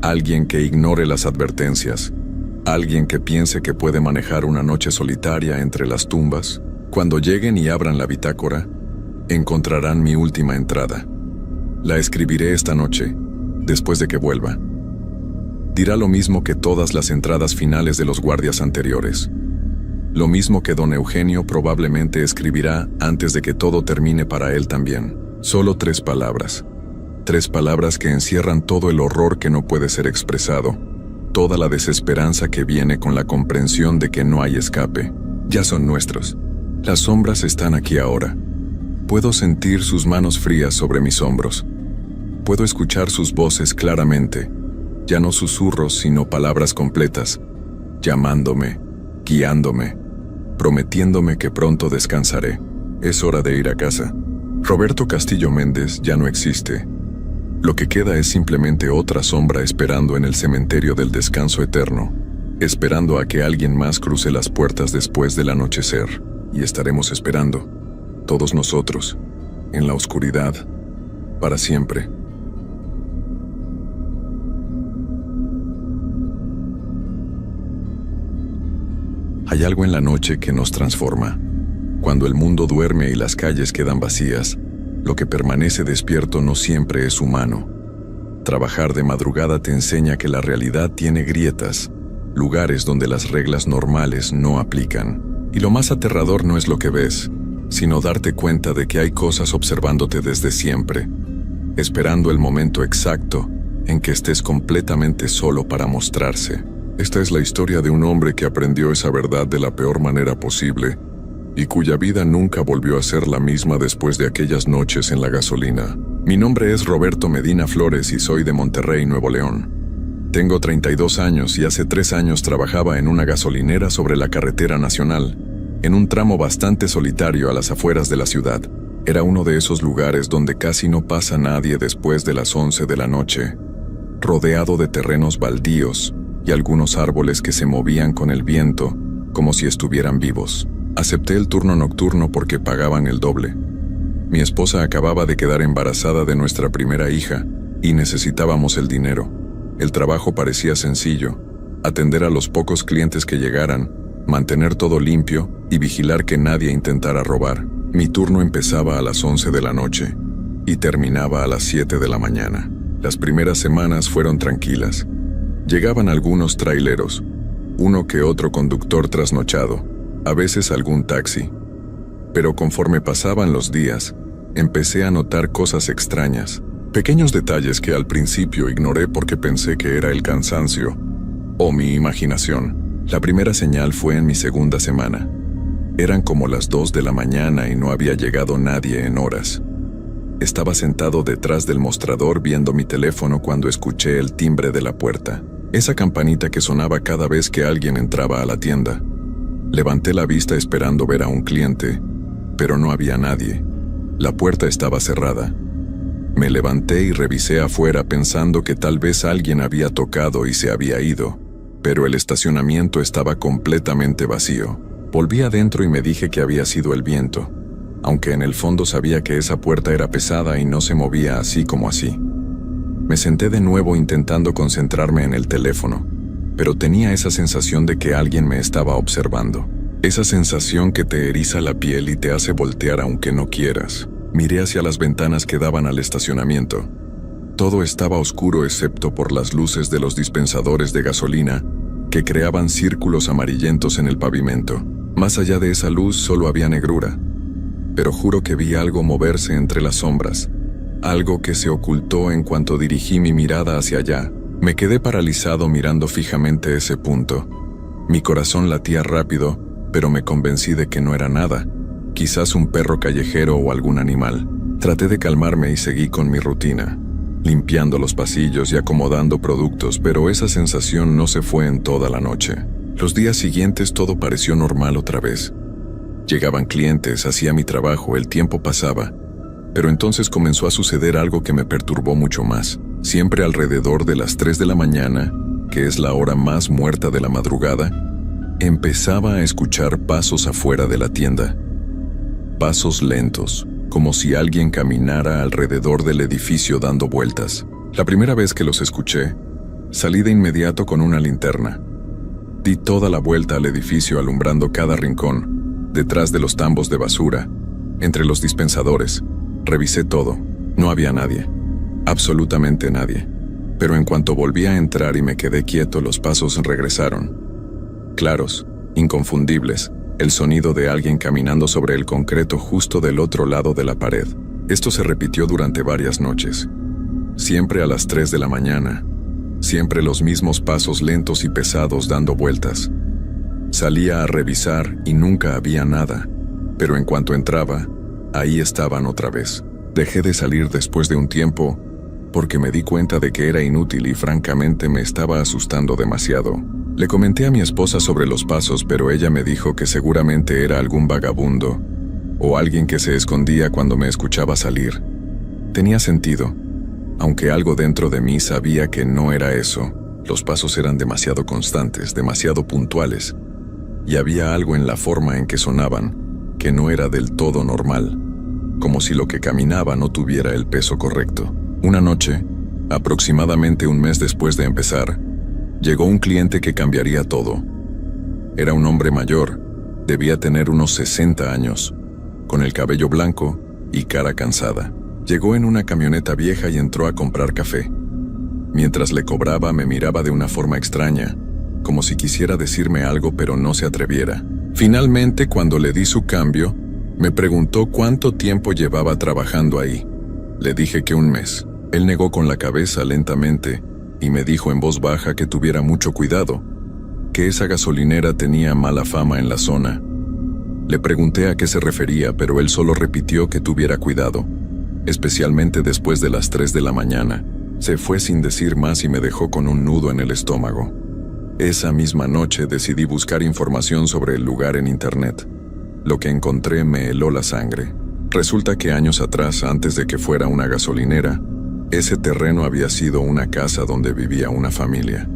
alguien que ignore las advertencias, alguien que piense que puede manejar una noche solitaria entre las tumbas. Cuando lleguen y abran la bitácora, encontrarán mi última entrada. La escribiré esta noche, después de que vuelva. Dirá lo mismo que todas las entradas finales de los guardias anteriores. Lo mismo que don Eugenio probablemente escribirá antes de que todo termine para él también. Solo 3 palabras. 3 palabras que encierran todo el horror que no puede ser expresado, toda la desesperanza que viene con la comprensión de que no hay escape. Ya son nuestros. Las sombras están aquí ahora. Puedo sentir sus manos frías sobre mis hombros. Puedo escuchar sus voces claramente, ya no susurros sino palabras completas, llamándome, guiándome, prometiéndome que pronto descansaré. Es hora de ir a casa. Roberto Castillo Méndez ya no existe. Lo que queda es simplemente otra sombra esperando en el cementerio del descanso eterno, esperando a que alguien más cruce las puertas después del anochecer. Y estaremos esperando, todos nosotros, en la oscuridad, para siempre. Hay algo en la noche que nos transforma. Cuando el mundo duerme y las calles quedan vacías, lo que permanece despierto no siempre es humano. Trabajar de madrugada te enseña que la realidad tiene grietas, lugares donde las reglas normales no aplican. Y lo más aterrador no es lo que ves, sino darte cuenta de que hay cosas observándote desde siempre, esperando el momento exacto en que estés completamente solo para mostrarse. Esta es la historia de un hombre que aprendió esa verdad de la peor manera posible y cuya vida nunca volvió a ser la misma después de aquellas noches en la gasolina. Mi nombre es Roberto Medina Flores y soy de Monterrey, Nuevo León. Tengo 32 años y hace 3 años trabajaba en una gasolinera sobre la carretera nacional, en un tramo bastante solitario a las afueras de la ciudad. Era uno de esos lugares donde casi no pasa nadie después de las 11 de la noche, rodeado de terrenos baldíos y algunos árboles que se movían con el viento como si estuvieran vivos. Acepté el turno nocturno porque pagaban el doble. Mi esposa acababa de quedar embarazada de nuestra primera hija y necesitábamos el dinero. El trabajo parecía sencillo: atender a los pocos clientes que llegaran, mantener todo limpio y vigilar que nadie intentara robar. Mi turno empezaba a las 11 de la noche y terminaba a las 7 de la mañana. Las primeras semanas fueron tranquilas. Llegaban algunos traileros, uno que otro conductor trasnochado, a veces algún taxi. Pero conforme pasaban los días, empecé a notar cosas extrañas. Pequeños detalles que al principio ignoré porque pensé que era el cansancio o mi imaginación. La primera señal fue en mi segunda semana. Eran como las 2 de la mañana y no había llegado nadie en horas. Estaba sentado detrás del mostrador viendo mi teléfono cuando escuché el timbre de la puerta, esa campanita que sonaba cada vez que alguien entraba a la tienda. Levanté la vista esperando ver a un cliente, pero no había nadie. La puerta estaba cerrada. Me levanté y revisé afuera pensando que tal vez alguien había tocado y se había ido, pero el estacionamiento estaba completamente vacío. Volví adentro y me dije que había sido el viento, aunque en el fondo sabía que esa puerta era pesada y no se movía así como así. Me senté de nuevo intentando concentrarme en el teléfono, pero tenía esa sensación de que alguien me estaba observando. Esa sensación que te eriza la piel y te hace voltear aunque no quieras. Miré hacia las ventanas que daban al estacionamiento. Todo estaba oscuro excepto por las luces de los dispensadores de gasolina que creaban círculos amarillentos en el pavimento. Más allá de esa luz solo había negrura. Pero juro que vi algo moverse entre las sombras, algo que se ocultó en cuanto dirigí mi mirada hacia allá. Me quedé paralizado mirando fijamente ese punto. Mi corazón latía rápido, pero me convencí de que no era nada, quizás un perro callejero o algún animal. Traté de calmarme y seguí con mi rutina, limpiando los pasillos y acomodando productos, pero esa sensación no se fue en toda la noche. Los días siguientes todo pareció normal otra vez. Llegaban clientes, hacía mi trabajo, el tiempo pasaba, pero entonces comenzó a suceder algo que me perturbó mucho más. Siempre alrededor de las 3 de la mañana, que es la hora más muerta de la madrugada, empezaba a escuchar pasos afuera de la tienda. Pasos lentos, como si alguien caminara alrededor del edificio dando vueltas. La primera vez que los escuché, salí de inmediato con una linterna. Di toda la vuelta al edificio alumbrando cada rincón, detrás de los tambos de basura, entre los dispensadores. Revisé todo. No había nadie. Absolutamente nadie. Pero en cuanto volví a entrar y me quedé quieto, los pasos regresaron. Claros, inconfundibles, el sonido de alguien caminando sobre el concreto justo del otro lado de la pared. Esto se repitió durante varias noches. Siempre a las 3 de la mañana. Siempre los mismos pasos lentos y pesados dando vueltas. Salía a revisar y nunca había nada. Pero en cuanto entraba, ahí estaban otra vez. Dejé de salir después de un tiempo porque me di cuenta de que era inútil y francamente me estaba asustando demasiado. Le comenté a mi esposa sobre los pasos, pero ella me dijo que seguramente era algún vagabundo o alguien que se escondía cuando me escuchaba salir. Tenía sentido, aunque algo dentro de mí sabía que no era eso. Los pasos eran demasiado constantes, demasiado puntuales, y había algo en la forma en que sonaban que no era del todo normal, como si lo que caminaba no tuviera el peso correcto. Una noche, aproximadamente un mes después de empezar, llegó un cliente que cambiaría todo. Era un hombre mayor, debía tener unos 60 años, con el cabello blanco y cara cansada. Llegó en una camioneta vieja y entró a comprar café. Mientras le cobraba me miraba de una forma extraña, como si quisiera decirme algo pero no se atreviera. Finalmente, cuando le di su cambio, me preguntó cuánto tiempo llevaba trabajando ahí. Le dije que un mes. Él negó con la cabeza lentamente y me dijo en voz baja que tuviera mucho cuidado, que esa gasolinera tenía mala fama en la zona. Le pregunté a qué se refería, pero él solo repitió que tuviera cuidado, especialmente después de las 3 de la mañana. Se fue sin decir más y me dejó con un nudo en el estómago. Esa misma noche decidí buscar información sobre el lugar en internet. Lo que encontré me heló la sangre. Resulta que años atrás, antes de que fuera una gasolinera, ese terreno había sido una casa donde vivía una familia.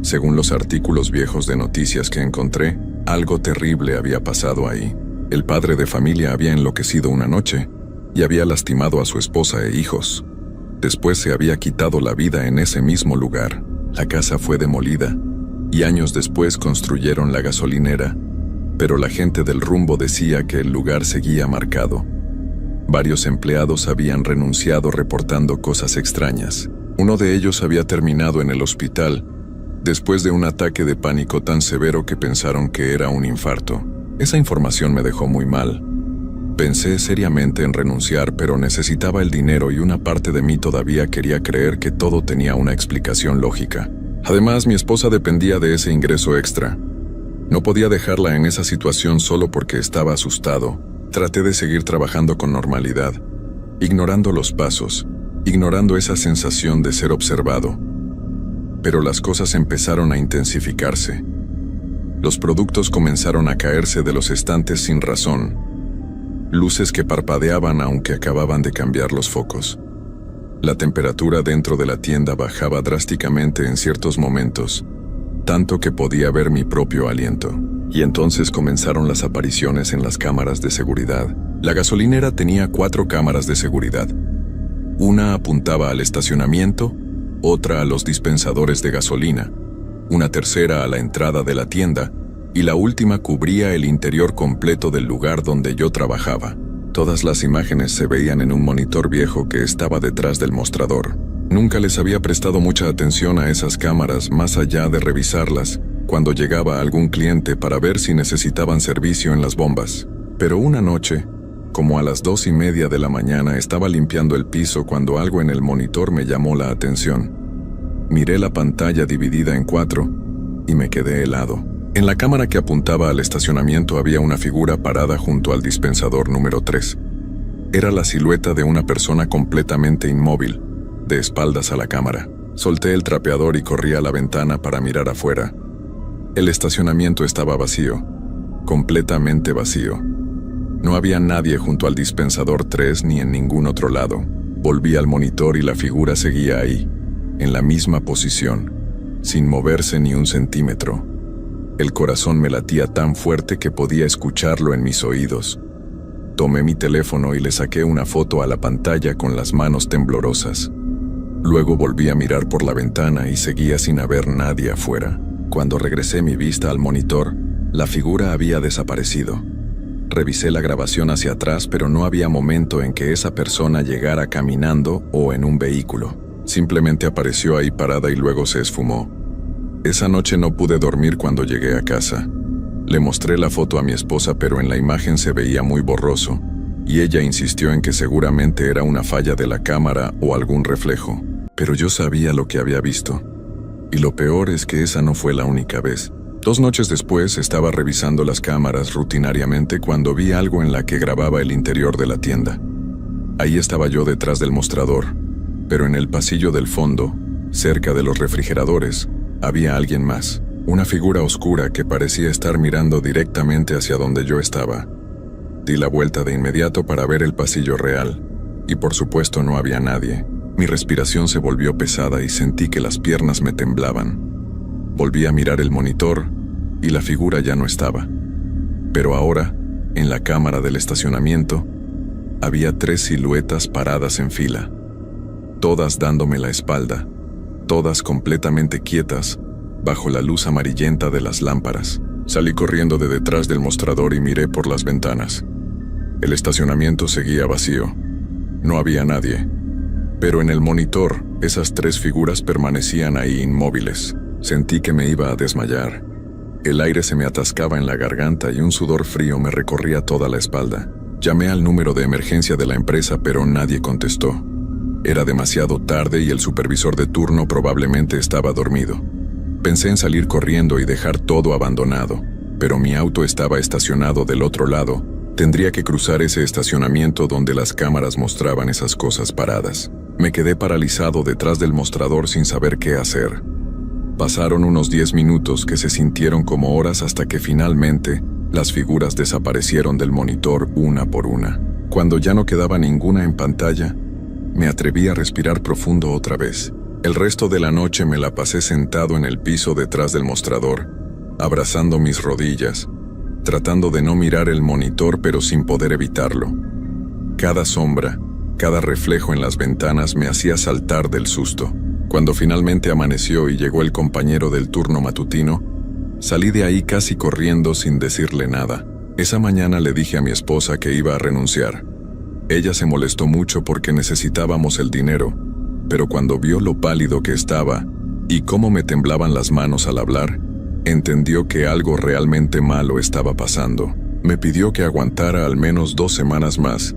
Según los artículos viejos de noticias que encontré, algo terrible había pasado ahí. El padre de familia había enloquecido una noche y había lastimado a su esposa e hijos. Después se había quitado la vida en ese mismo lugar. La casa fue demolida y años después construyeron la gasolinera, pero la gente del rumbo decía que el lugar seguía marcado. Varios empleados habían renunciado reportando cosas extrañas. Uno de ellos había terminado en el hospital después de un ataque de pánico tan severo que pensaron que era un infarto. Esa información me dejó muy mal. Pensé seriamente en renunciar, pero necesitaba el dinero y una parte de mí todavía quería creer que todo tenía una explicación lógica. Además, mi esposa dependía de ese ingreso extra. No podía dejarla en esa situación solo porque estaba asustado. Traté de seguir trabajando con normalidad, ignorando los pasos, ignorando esa sensación de ser observado. Pero las cosas empezaron a intensificarse. Los productos comenzaron a caerse de los estantes sin razón. Luces que parpadeaban aunque acababan de cambiar los focos. La temperatura dentro de la tienda bajaba drásticamente en ciertos momentos, tanto que podía ver mi propio aliento. Y entonces comenzaron las apariciones en las cámaras de seguridad. La gasolinera tenía 4 cámaras de seguridad. Una apuntaba al estacionamiento, otra a los dispensadores de gasolina, una tercera a la entrada de la tienda, y la última cubría el interior completo del lugar donde yo trabajaba. Todas las imágenes se veían en un monitor viejo que estaba detrás del mostrador. Nunca les había prestado mucha atención a esas cámaras más allá de revisarlas cuando llegaba algún cliente para ver si necesitaban servicio en las bombas. Pero una noche, como a las 2:30 de la mañana, estaba limpiando el piso cuando algo en el monitor me llamó la atención. Miré la pantalla dividida en 4 y me quedé helado. En la cámara que apuntaba al estacionamiento había una figura parada junto al dispensador número 3. Era la silueta de una persona completamente inmóvil, de espaldas a la cámara. Solté el trapeador y corrí a la ventana para mirar afuera. El estacionamiento estaba vacío, completamente vacío. No había nadie junto al dispensador 3 ni en ningún otro lado. Volví al monitor y la figura seguía ahí, en la misma posición, sin moverse ni un centímetro. El corazón me latía tan fuerte que podía escucharlo en mis oídos. Tomé mi teléfono y le saqué una foto a la pantalla con las manos temblorosas. Luego volví a mirar por la ventana y seguía sin haber nadie afuera. Cuando regresé mi vista al monitor, la figura había desaparecido. Revisé la grabación hacia atrás, pero no había momento en que esa persona llegara caminando o en un vehículo. Simplemente apareció ahí parada y luego se esfumó. Esa noche no pude dormir cuando llegué a casa. Le mostré la foto a mi esposa, pero en la imagen se veía muy borroso, y ella insistió en que seguramente era una falla de la cámara o algún reflejo. Pero yo sabía lo que había visto. Y lo peor es que esa no fue la única vez. 2 noches después estaba revisando las cámaras rutinariamente cuando vi algo en la que grababa el interior de la tienda. Ahí estaba yo detrás del mostrador, pero en el pasillo del fondo, cerca de los refrigeradores, había alguien más, una figura oscura que parecía estar mirando directamente hacia donde yo estaba. Di la vuelta de inmediato para ver el pasillo real, y por supuesto no había nadie. Mi respiración se volvió pesada y sentí que las piernas me temblaban. Volví a mirar el monitor, y la figura ya no estaba. Pero ahora, en la cámara del estacionamiento, había 3 siluetas paradas en fila, todas dándome la espalda, todas completamente quietas, bajo la luz amarillenta de las lámparas. Salí corriendo de detrás del mostrador y miré por las ventanas. El estacionamiento seguía vacío. No había nadie. Pero en el monitor, esas 3 figuras permanecían ahí inmóviles. Sentí que me iba a desmayar. El aire se me atascaba en la garganta y un sudor frío me recorría toda la espalda. Llamé al número de emergencia de la empresa, pero nadie contestó. Era demasiado tarde y el supervisor de turno probablemente estaba dormido. Pensé en salir corriendo y dejar todo abandonado, pero mi auto estaba estacionado del otro lado. Tendría que cruzar ese estacionamiento donde las cámaras mostraban esas cosas paradas. Me quedé paralizado detrás del mostrador sin saber qué hacer. Pasaron unos 10 minutos que se sintieron como horas hasta que finalmente las figuras desaparecieron del monitor una por una. Cuando ya no quedaba ninguna en pantalla, me atreví a respirar profundo otra vez. El resto de la noche me la pasé sentado en el piso detrás del mostrador, abrazando mis rodillas, tratando de no mirar el monitor pero sin poder evitarlo. Cada sombra, cada reflejo en las ventanas me hacía saltar del susto. Cuando finalmente amaneció y llegó el compañero del turno matutino, salí de ahí casi corriendo sin decirle nada. Esa mañana le dije a mi esposa que iba a renunciar. Ella se molestó mucho porque necesitábamos el dinero, pero cuando vio lo pálido que estaba y cómo me temblaban las manos al hablar, entendió que algo realmente malo estaba pasando. Me pidió que aguantara al menos 2 semanas más,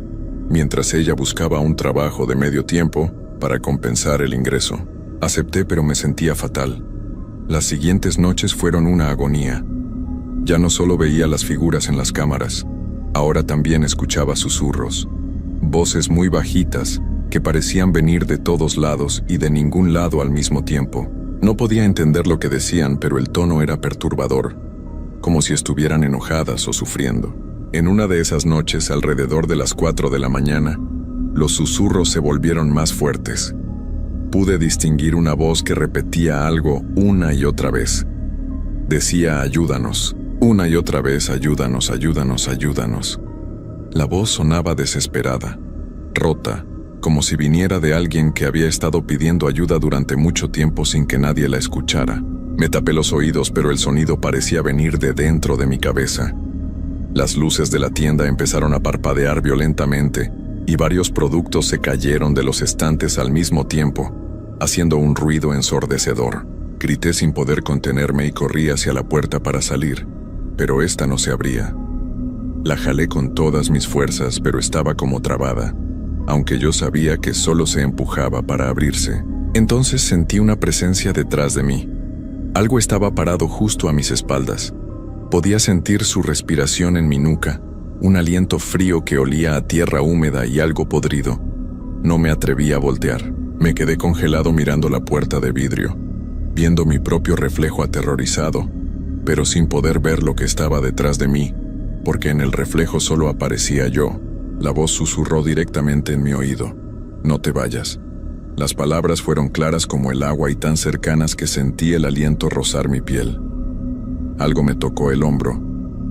mientras ella buscaba un trabajo de medio tiempo para compensar el ingreso. Acepté, pero me sentía fatal. Las siguientes noches fueron una agonía. Ya no solo veía las figuras en las cámaras, ahora también escuchaba susurros, voces muy bajitas que parecían venir de todos lados y de ningún lado al mismo tiempo. No podía entender lo que decían, pero el tono era perturbador, como si estuvieran enojadas o sufriendo. En una de esas noches, alrededor de las 4 de la mañana, los susurros se volvieron más fuertes. Pude distinguir una voz que repetía algo una y otra vez. Decía ayúdanos, una y otra vez ayúdanos, ayúdanos, ayúdanos. La voz sonaba desesperada, rota, como si viniera de alguien que había estado pidiendo ayuda durante mucho tiempo sin que nadie la escuchara. Me tapé los oídos, pero el sonido parecía venir de dentro de mi cabeza. Las luces de la tienda empezaron a parpadear violentamente y varios productos se cayeron de los estantes al mismo tiempo, haciendo un ruido ensordecedor. Grité sin poder contenerme y corrí hacia la puerta para salir, pero esta no se abría. La jalé con todas mis fuerzas, pero estaba como trabada, aunque yo sabía que solo se empujaba para abrirse. Entonces sentí una presencia detrás de mí. Algo estaba parado justo a mis espaldas. Podía sentir su respiración en mi nuca, un aliento frío que olía a tierra húmeda y algo podrido. No me atreví a voltear. Me quedé congelado mirando la puerta de vidrio, viendo mi propio reflejo aterrorizado, pero sin poder ver lo que estaba detrás de mí, porque en el reflejo solo aparecía yo. La voz susurró directamente en mi oído: no te vayas. Las palabras fueron claras como el agua y tan cercanas que sentí el aliento rozar mi piel. Algo me tocó el hombro,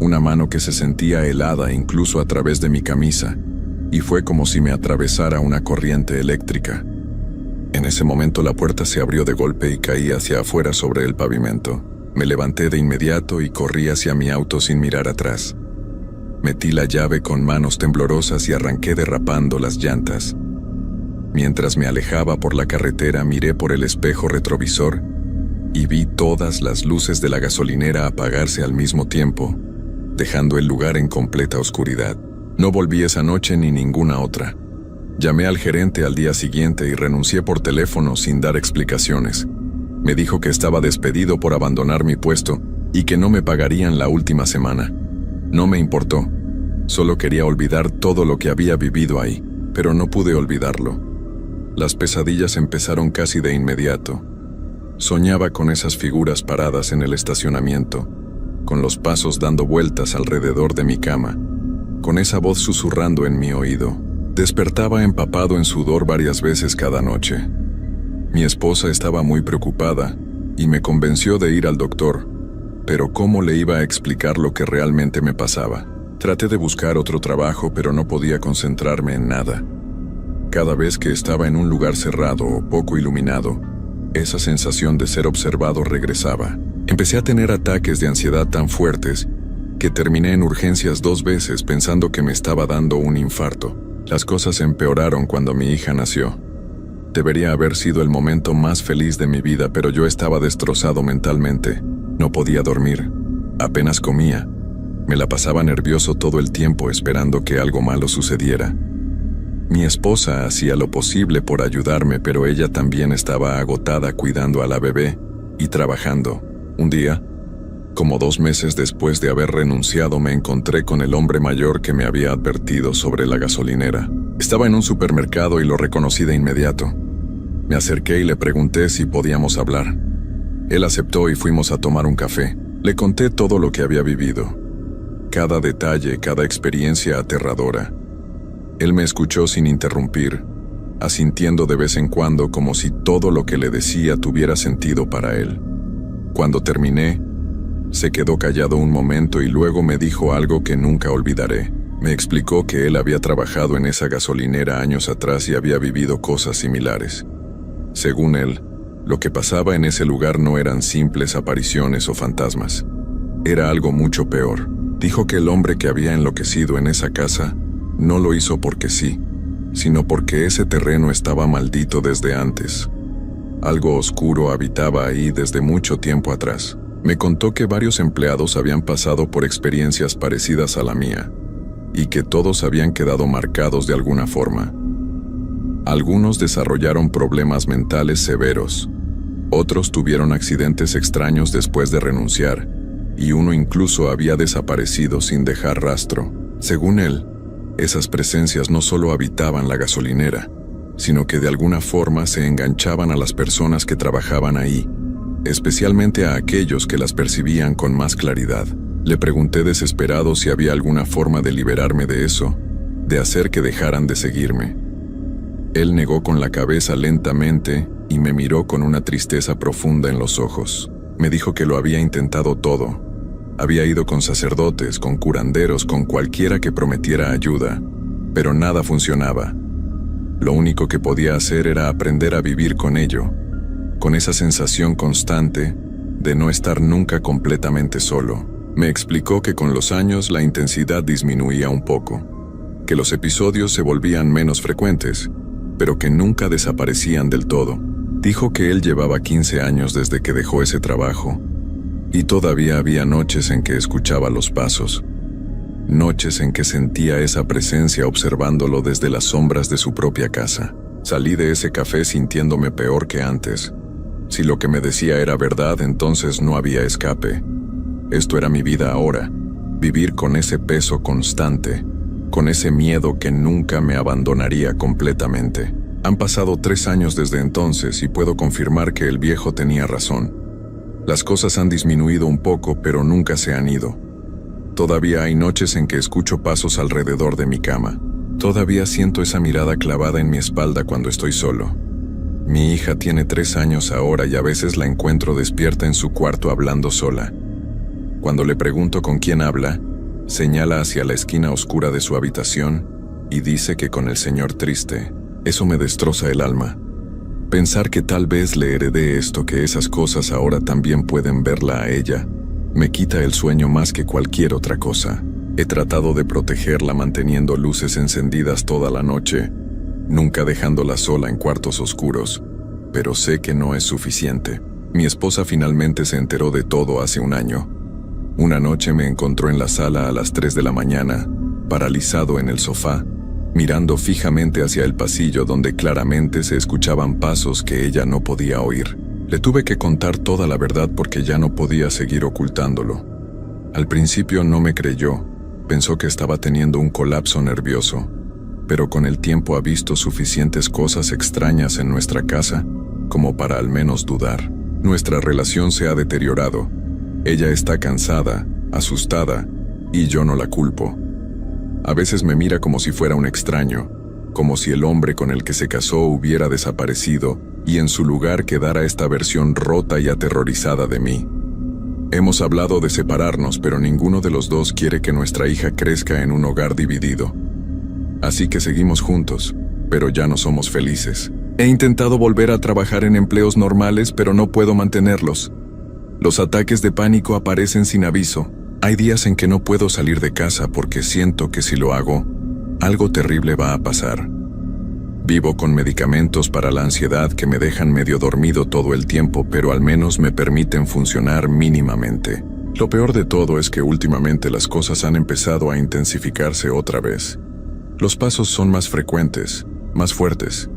una mano que se sentía helada incluso a través de mi camisa, y fue como si me atravesara una corriente eléctrica. En ese momento la puerta se abrió de golpe y caí hacia afuera sobre el pavimento. Me levanté de inmediato y corrí hacia mi auto sin mirar atrás. Metí la llave con manos temblorosas y arranqué derrapando las llantas. Mientras me alejaba por la carretera, miré por el espejo retrovisor y vi todas las luces de la gasolinera apagarse al mismo tiempo, dejando el lugar en completa oscuridad. No volví esa noche ni ninguna otra. Llamé al gerente al día siguiente y renuncié por teléfono sin dar explicaciones. Me dijo que estaba despedido por abandonar mi puesto y que no me pagarían la última semana. No me importó. Solo quería olvidar todo lo que había vivido ahí, pero no pude olvidarlo. Las pesadillas empezaron casi de inmediato. Soñaba con esas figuras paradas en el estacionamiento, con los pasos dando vueltas alrededor de mi cama, con esa voz susurrando en mi oído. Despertaba empapado en sudor varias veces cada noche. Mi esposa estaba muy preocupada y me convenció de ir al doctor, pero ¿cómo le iba a explicar lo que realmente me pasaba? Traté de buscar otro trabajo, pero no podía concentrarme en nada. Cada vez que estaba en un lugar cerrado o poco iluminado, esa sensación de ser observado regresaba. Empecé a tener ataques de ansiedad tan fuertes que terminé en urgencias 2 veces pensando que me estaba dando un infarto. Las cosas empeoraron cuando mi hija nació. Debería haber sido el momento más feliz de mi vida, pero yo estaba destrozado mentalmente. No podía dormir. Apenas comía. Me la pasaba nervioso todo el tiempo esperando que algo malo sucediera. Mi esposa hacía lo posible por ayudarme, pero ella también estaba agotada cuidando a la bebé y trabajando. Un día, como 2 meses después de haber renunciado, me encontré con el hombre mayor que me había advertido sobre la gasolinera. Estaba en un supermercado y lo reconocí de inmediato. Me acerqué y le pregunté si podíamos hablar. Él aceptó y fuimos a tomar un café. Le conté todo lo que había vivido. Cada detalle, cada experiencia aterradora. Él me escuchó sin interrumpir, asintiendo de vez en cuando como si todo lo que le decía tuviera sentido para él. Cuando terminé, se quedó callado un momento y luego me dijo algo que nunca olvidaré. Me explicó que él había trabajado en esa gasolinera años atrás y había vivido cosas similares. Según él, lo que pasaba en ese lugar no eran simples apariciones o fantasmas. Era algo mucho peor. Dijo que el hombre que había enloquecido en esa casa no lo hizo porque sí, sino porque ese terreno estaba maldito desde antes. Algo oscuro habitaba ahí desde mucho tiempo atrás. Me contó que varios empleados habían pasado por experiencias parecidas a la mía, y que todos habían quedado marcados de alguna forma. Algunos desarrollaron problemas mentales severos, otros tuvieron accidentes extraños después de renunciar, y uno incluso había desaparecido sin dejar rastro. Según él, esas presencias no solo habitaban la gasolinera, sino que de alguna forma se enganchaban a las personas que trabajaban ahí, especialmente a aquellos que las percibían con más claridad. Le pregunté desesperado si había alguna forma de liberarme de eso, de hacer que dejaran de seguirme. Él negó con la cabeza lentamente y me miró con una tristeza profunda en los ojos. Me dijo que lo había intentado todo. Había ido con sacerdotes, con curanderos, con cualquiera que prometiera ayuda, pero nada funcionaba. Lo único que podía hacer era aprender a vivir con ello, con esa sensación constante de no estar nunca completamente solo. Me explicó que con los años la intensidad disminuía un poco, que los episodios se volvían menos frecuentes, pero que nunca desaparecían del todo. Dijo que él llevaba 15 años desde que dejó ese trabajo, y todavía había noches en que escuchaba los pasos, noches en que sentía esa presencia observándolo desde las sombras de su propia casa. Salí de ese café sintiéndome peor que antes. Si lo que me decía era verdad, entonces no había escape. Esto era mi vida ahora, vivir con ese peso constante, con ese miedo que nunca me abandonaría completamente. Han pasado 3 años desde entonces y puedo confirmar que el viejo tenía razón. Las cosas han disminuido un poco, pero nunca se han ido. Todavía hay noches en que escucho pasos alrededor de mi cama. Todavía siento esa mirada clavada en mi espalda cuando estoy solo. Mi hija tiene 3 años ahora y a veces la encuentro despierta en su cuarto hablando sola. Cuando le pregunto con quién habla, señala hacia la esquina oscura de su habitación y dice que con el señor triste. Eso me destroza el alma. Pensar que tal vez le heredé esto, que esas cosas ahora también pueden verla a ella, me quita el sueño más que cualquier otra cosa. He tratado de protegerla manteniendo luces encendidas toda la noche, nunca dejándola sola en cuartos oscuros, pero sé que no es suficiente. Mi esposa finalmente se enteró de todo hace un año. Una noche me encontró en la sala a las 3 de la mañana, paralizado en el sofá, mirando fijamente hacia el pasillo donde claramente se escuchaban pasos que ella no podía oír. Le tuve que contar toda la verdad porque ya no podía seguir ocultándolo. Al principio no me creyó, pensó que estaba teniendo un colapso nervioso, pero con el tiempo ha visto suficientes cosas extrañas en nuestra casa como para al menos dudar. Nuestra relación se ha deteriorado. Ella está cansada, asustada, y yo no la culpo. A veces me mira como si fuera un extraño, como si el hombre con el que se casó hubiera desaparecido y en su lugar quedara esta versión rota y aterrorizada de mí. Hemos hablado de separarnos, pero ninguno de los dos quiere que nuestra hija crezca en un hogar dividido. Así que seguimos juntos, pero ya no somos felices. He intentado volver a trabajar en empleos normales, pero no puedo mantenerlos. Los ataques de pánico aparecen sin aviso. Hay días en que no puedo salir de casa porque siento que si lo hago, algo terrible va a pasar. Vivo con medicamentos para la ansiedad que me dejan medio dormido todo el tiempo, pero al menos me permiten funcionar mínimamente. Lo peor de todo es que últimamente las cosas han empezado a intensificarse otra vez. Los pasos son más frecuentes, más fuertes.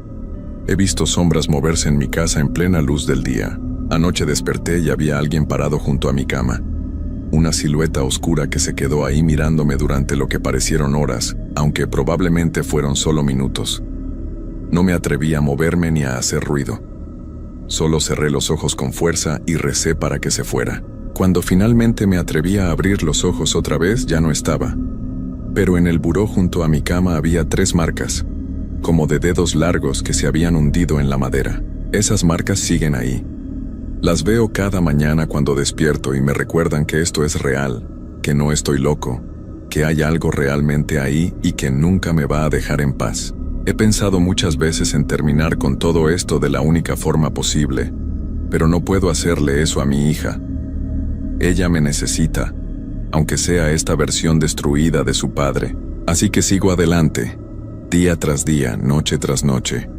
He visto sombras moverse en mi casa en plena luz del día. Anoche desperté y había alguien parado junto a mi cama. Una silueta oscura que se quedó ahí mirándome durante lo que parecieron horas, aunque probablemente fueron solo minutos. No me atreví a moverme ni a hacer ruido. Solo cerré los ojos con fuerza y recé para que se fuera. Cuando finalmente me atreví a abrir los ojos otra vez, ya no estaba. Pero en el buró junto a mi cama había 3 marcas, como de dedos largos que se habían hundido en la madera. Esas marcas siguen ahí. Las veo cada mañana cuando despierto y me recuerdan que esto es real, que no estoy loco, que hay algo realmente ahí y que nunca me va a dejar en paz. He pensado muchas veces en terminar con todo esto de la única forma posible, pero no puedo hacerle eso a mi hija. Ella me necesita, aunque sea esta versión destruida de su padre. Así que sigo adelante, día tras día, noche tras noche,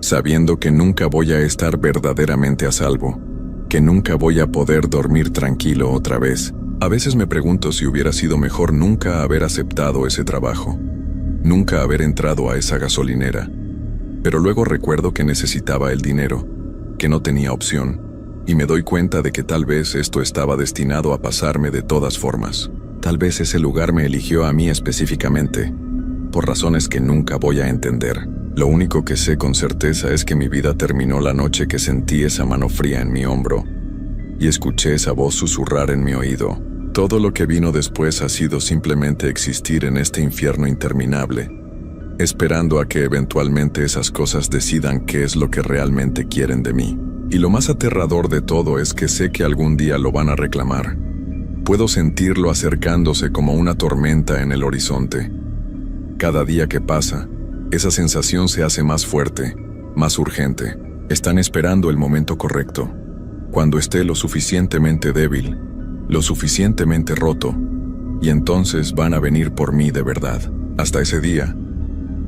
sabiendo que nunca voy a estar verdaderamente a salvo, que nunca voy a poder dormir tranquilo otra vez. A veces me pregunto si hubiera sido mejor nunca haber aceptado ese trabajo, nunca haber entrado a esa gasolinera. Pero luego recuerdo que necesitaba el dinero, que no tenía opción, y me doy cuenta de que tal vez esto estaba destinado a pasarme de todas formas. Tal vez ese lugar me eligió a mí específicamente, por razones que nunca voy a entender. Lo único que sé con certeza es que mi vida terminó la noche que sentí esa mano fría en mi hombro y escuché esa voz susurrar en mi oído. Todo lo que vino después ha sido simplemente existir en este infierno interminable, esperando a que eventualmente esas cosas decidan qué es lo que realmente quieren de mí. Y lo más aterrador de todo es que sé que algún día lo van a reclamar. Puedo sentirlo acercándose como una tormenta en el horizonte. Cada día que pasa, esa sensación se hace más fuerte, más urgente. Están esperando el momento correcto, cuando esté lo suficientemente débil, lo suficientemente roto, y entonces van a venir por mí de verdad. Hasta ese día,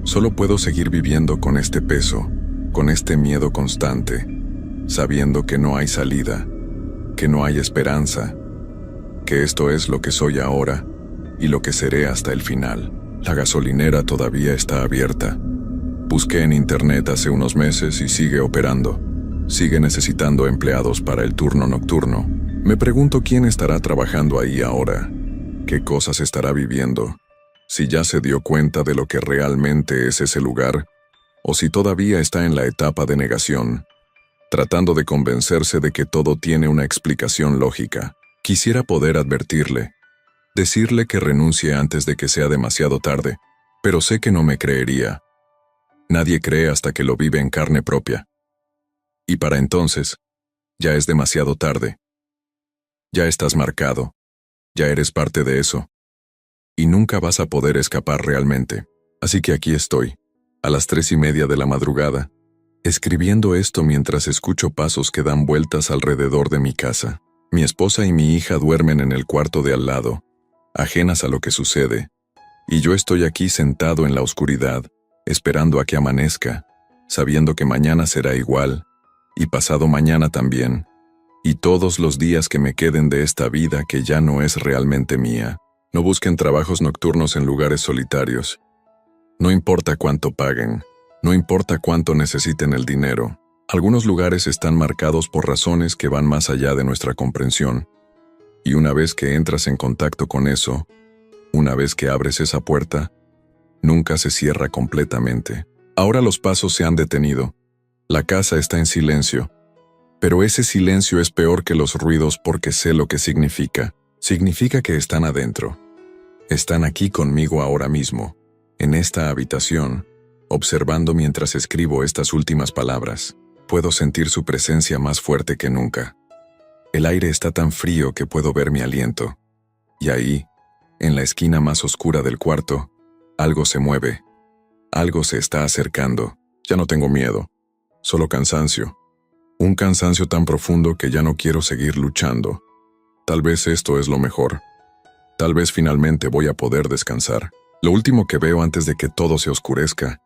solo puedo seguir viviendo con este peso, con este miedo constante, sabiendo que no hay salida, que no hay esperanza, que esto es lo que soy ahora y lo que seré hasta el final. La gasolinera todavía está abierta. Busqué en internet hace unos meses y sigue operando. Sigue necesitando empleados para el turno nocturno. Me pregunto quién estará trabajando ahí ahora, qué cosas estará viviendo, si ya se dio cuenta de lo que realmente es ese lugar, o si todavía está en la etapa de negación, tratando de convencerse de que todo tiene una explicación lógica. Quisiera poder advertirle, decirle que renuncie antes de que sea demasiado tarde, pero sé que no me creería. Nadie cree hasta que lo vive en carne propia. Y para entonces, ya es demasiado tarde. Ya estás marcado, ya eres parte de eso, y nunca vas a poder escapar realmente. Así que aquí estoy, a las 3:30 de la madrugada, escribiendo esto mientras escucho pasos que dan vueltas alrededor de mi casa. Mi esposa y mi hija duermen en el cuarto de al lado, ajenas a lo que sucede, y yo estoy aquí sentado en la oscuridad, esperando a que amanezca, sabiendo que mañana será igual, y pasado mañana también, y todos los días que me queden de esta vida que ya no es realmente mía. No busquen trabajos nocturnos en lugares solitarios. No importa cuánto paguen, no importa cuánto necesiten el dinero. Algunos lugares están marcados por razones que van más allá de nuestra comprensión. Y una vez que entras en contacto con eso, una vez que abres esa puerta, nunca se cierra completamente. Ahora los pasos se han detenido. La casa está en silencio. Pero ese silencio es peor que los ruidos porque sé lo que significa. Significa que están adentro. Están aquí conmigo ahora mismo, en esta habitación, observando mientras escribo estas últimas palabras. Puedo sentir su presencia más fuerte que nunca. El aire está tan frío que puedo ver mi aliento. Y ahí, en la esquina más oscura del cuarto, algo se mueve. Algo se está acercando. Ya no tengo miedo, solo cansancio. Un cansancio tan profundo que ya no quiero seguir luchando. Tal vez esto es lo mejor. Tal vez finalmente voy a poder descansar. Lo último que veo antes de que todo se oscurezca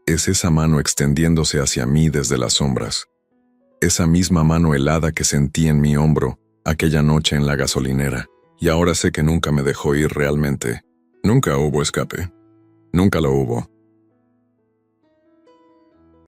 es esa mano extendiéndose hacia mí desde las sombras. Esa misma mano helada que sentí en mi hombro aquella noche en la gasolinera. Y ahora sé que nunca me dejó ir realmente. Nunca hubo escape. Nunca lo hubo.